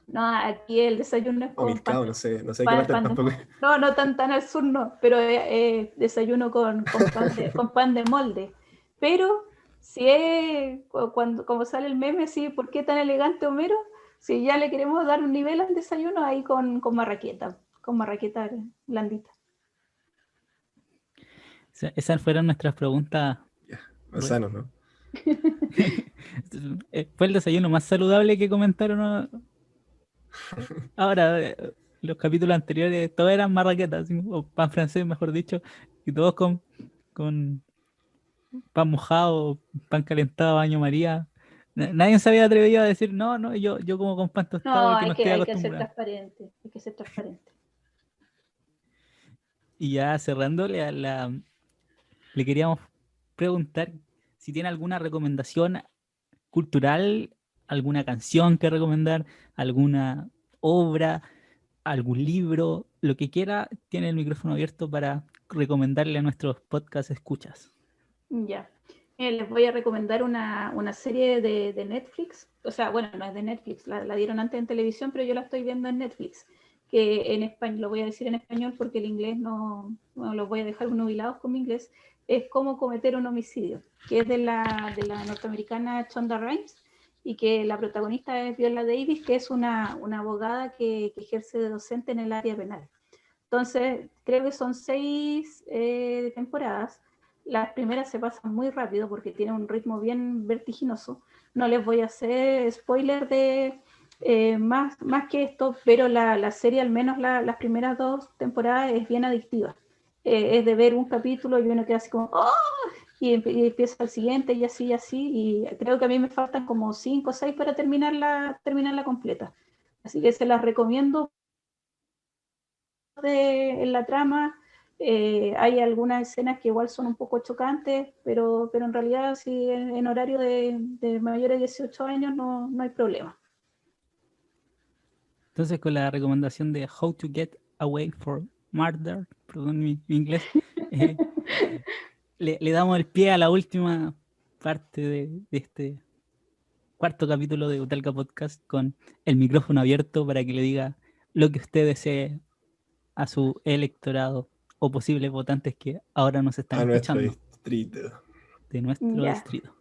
No, aquí el desayuno es O con pan, milcao, no sé qué parte tampoco. no, no tan al sur no, pero desayuno con pan de molde. Pero si es cuando como sale el meme así, ¿por qué tan elegante Homero? Si ya le queremos dar un nivel al desayuno, ahí con marraqueta blandita. Esas fueron nuestras preguntas. Ya, más sanos, ¿no? Fue el desayuno más saludable que comentaron, ¿no? Ahora. Los capítulos anteriores, todos eran marraquetas, ¿sí? O pan francés, mejor dicho, y todos con pan mojado, pan calentado, baño María. Nadie se había atrevido a decir, no, yo como con pan tostado No, porque no estoy hay que ser acostumbrado. transparente, hay que ser transparente. Y ya cerrándole le queríamos preguntar si tiene alguna recomendación cultural, alguna canción que recomendar, alguna obra, algún libro, lo que quiera, tiene el micrófono abierto para recomendarle a nuestros podcast escuchas. Ya. Les voy a recomendar una serie de Netflix. O sea, bueno, no es de Netflix, la dieron antes en televisión, pero yo la estoy viendo en Netflix. Que en español, lo voy a decir en español porque el inglés no lo voy a dejar nubilados con mi inglés. Es Cómo cometer un homicidio, que es de la norteamericana Shonda Rhimes y que la protagonista es Viola Davis, que es una abogada que ejerce de docente en el área penal. Entonces, creo que son 6 temporadas. Las primeras se pasan muy rápido porque tienen un ritmo bien vertiginoso. No les voy a hacer spoiler de más que esto, pero la serie, al menos las primeras 2 temporadas, es bien adictiva. Es de ver un capítulo y uno queda así como, ¡oh! Y empieza el siguiente y así y así. Y creo que a mí me faltan como 5 o 6 para terminarla completa. Así que se las recomiendo en la trama. Hay algunas escenas que igual son un poco chocantes, pero en realidad si en horario de mayores de 18 años no hay problema. Entonces, con la recomendación de How to Get Away from Murder, perdón mi inglés, eh, le damos el pie a la última parte de este cuarto capítulo de Utalca Podcast con el micrófono abierto para que le diga lo que usted desee a su electorado o posibles votantes que ahora nos están A nuestro escuchando distrito. de nuestro Ya, distrito.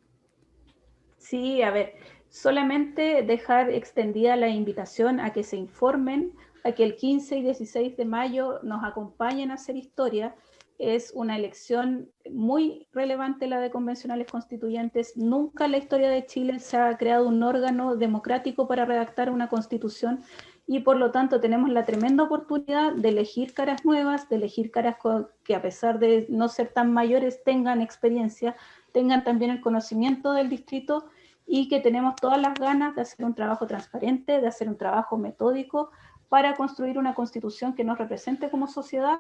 sí, a ver, solamente dejar extendida la invitación a que se informen, a que el 15 y 16 de mayo nos acompañen a hacer historia. Es una elección muy relevante la de convencionales constituyentes. Nunca en la historia de Chile se ha creado un órgano democrático para redactar una constitución y por lo tanto tenemos la tremenda oportunidad de elegir caras nuevas, de elegir caras que a pesar de no ser tan mayores tengan experiencia, tengan también el conocimiento del distrito y que tenemos todas las ganas de hacer un trabajo transparente, de hacer un trabajo metódico para construir una constitución que nos represente como sociedad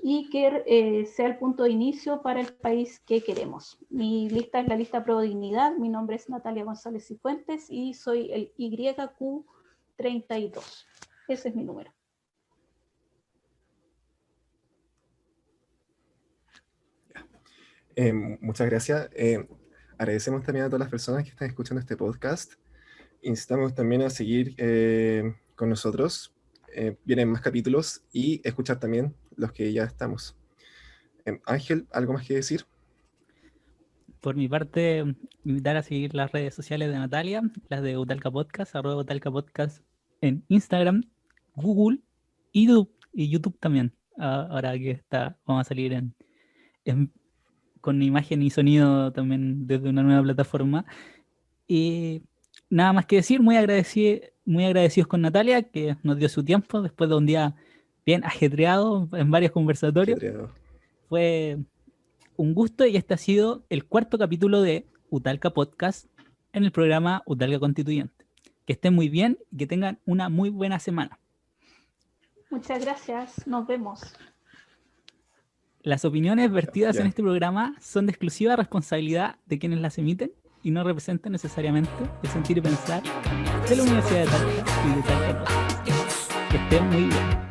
y que sea el punto de inicio para el país que queremos. Mi lista es la lista Pro Dignidad, mi nombre es Natalia González Cifuentes y soy el YQ32. Ese es mi número. Muchas gracias. agradecemos también a todas las personas que están escuchando este podcast. Instamos también a seguir con nosotros. Vienen más capítulos y escuchar también los que ya estamos. Ángel, ¿algo más que decir? Por mi parte, invitar a seguir las redes sociales de Natalia, las de Utalca Podcast, @Utalca Podcast en Instagram, Google y YouTube también. Ahora que vamos a salir con imagen y sonido también desde una nueva plataforma. Y nada más que decir, muy agradecidos con Natalia, que nos dio su tiempo después de un día bien ajetreado en varios conversatorios. Ajetreado. Fue un gusto y este ha sido el 4º capítulo de Utalca Podcast en el programa Utalca Constituyente. Que estén muy bien y que tengan una muy buena semana. Muchas gracias, nos vemos. Las opiniones vertidas Ya. en este programa son de exclusiva responsabilidad de quienes las emiten y no representan necesariamente el sentir y pensar de la Universidad de Talca y de Talca Podcast. Que estén muy bien.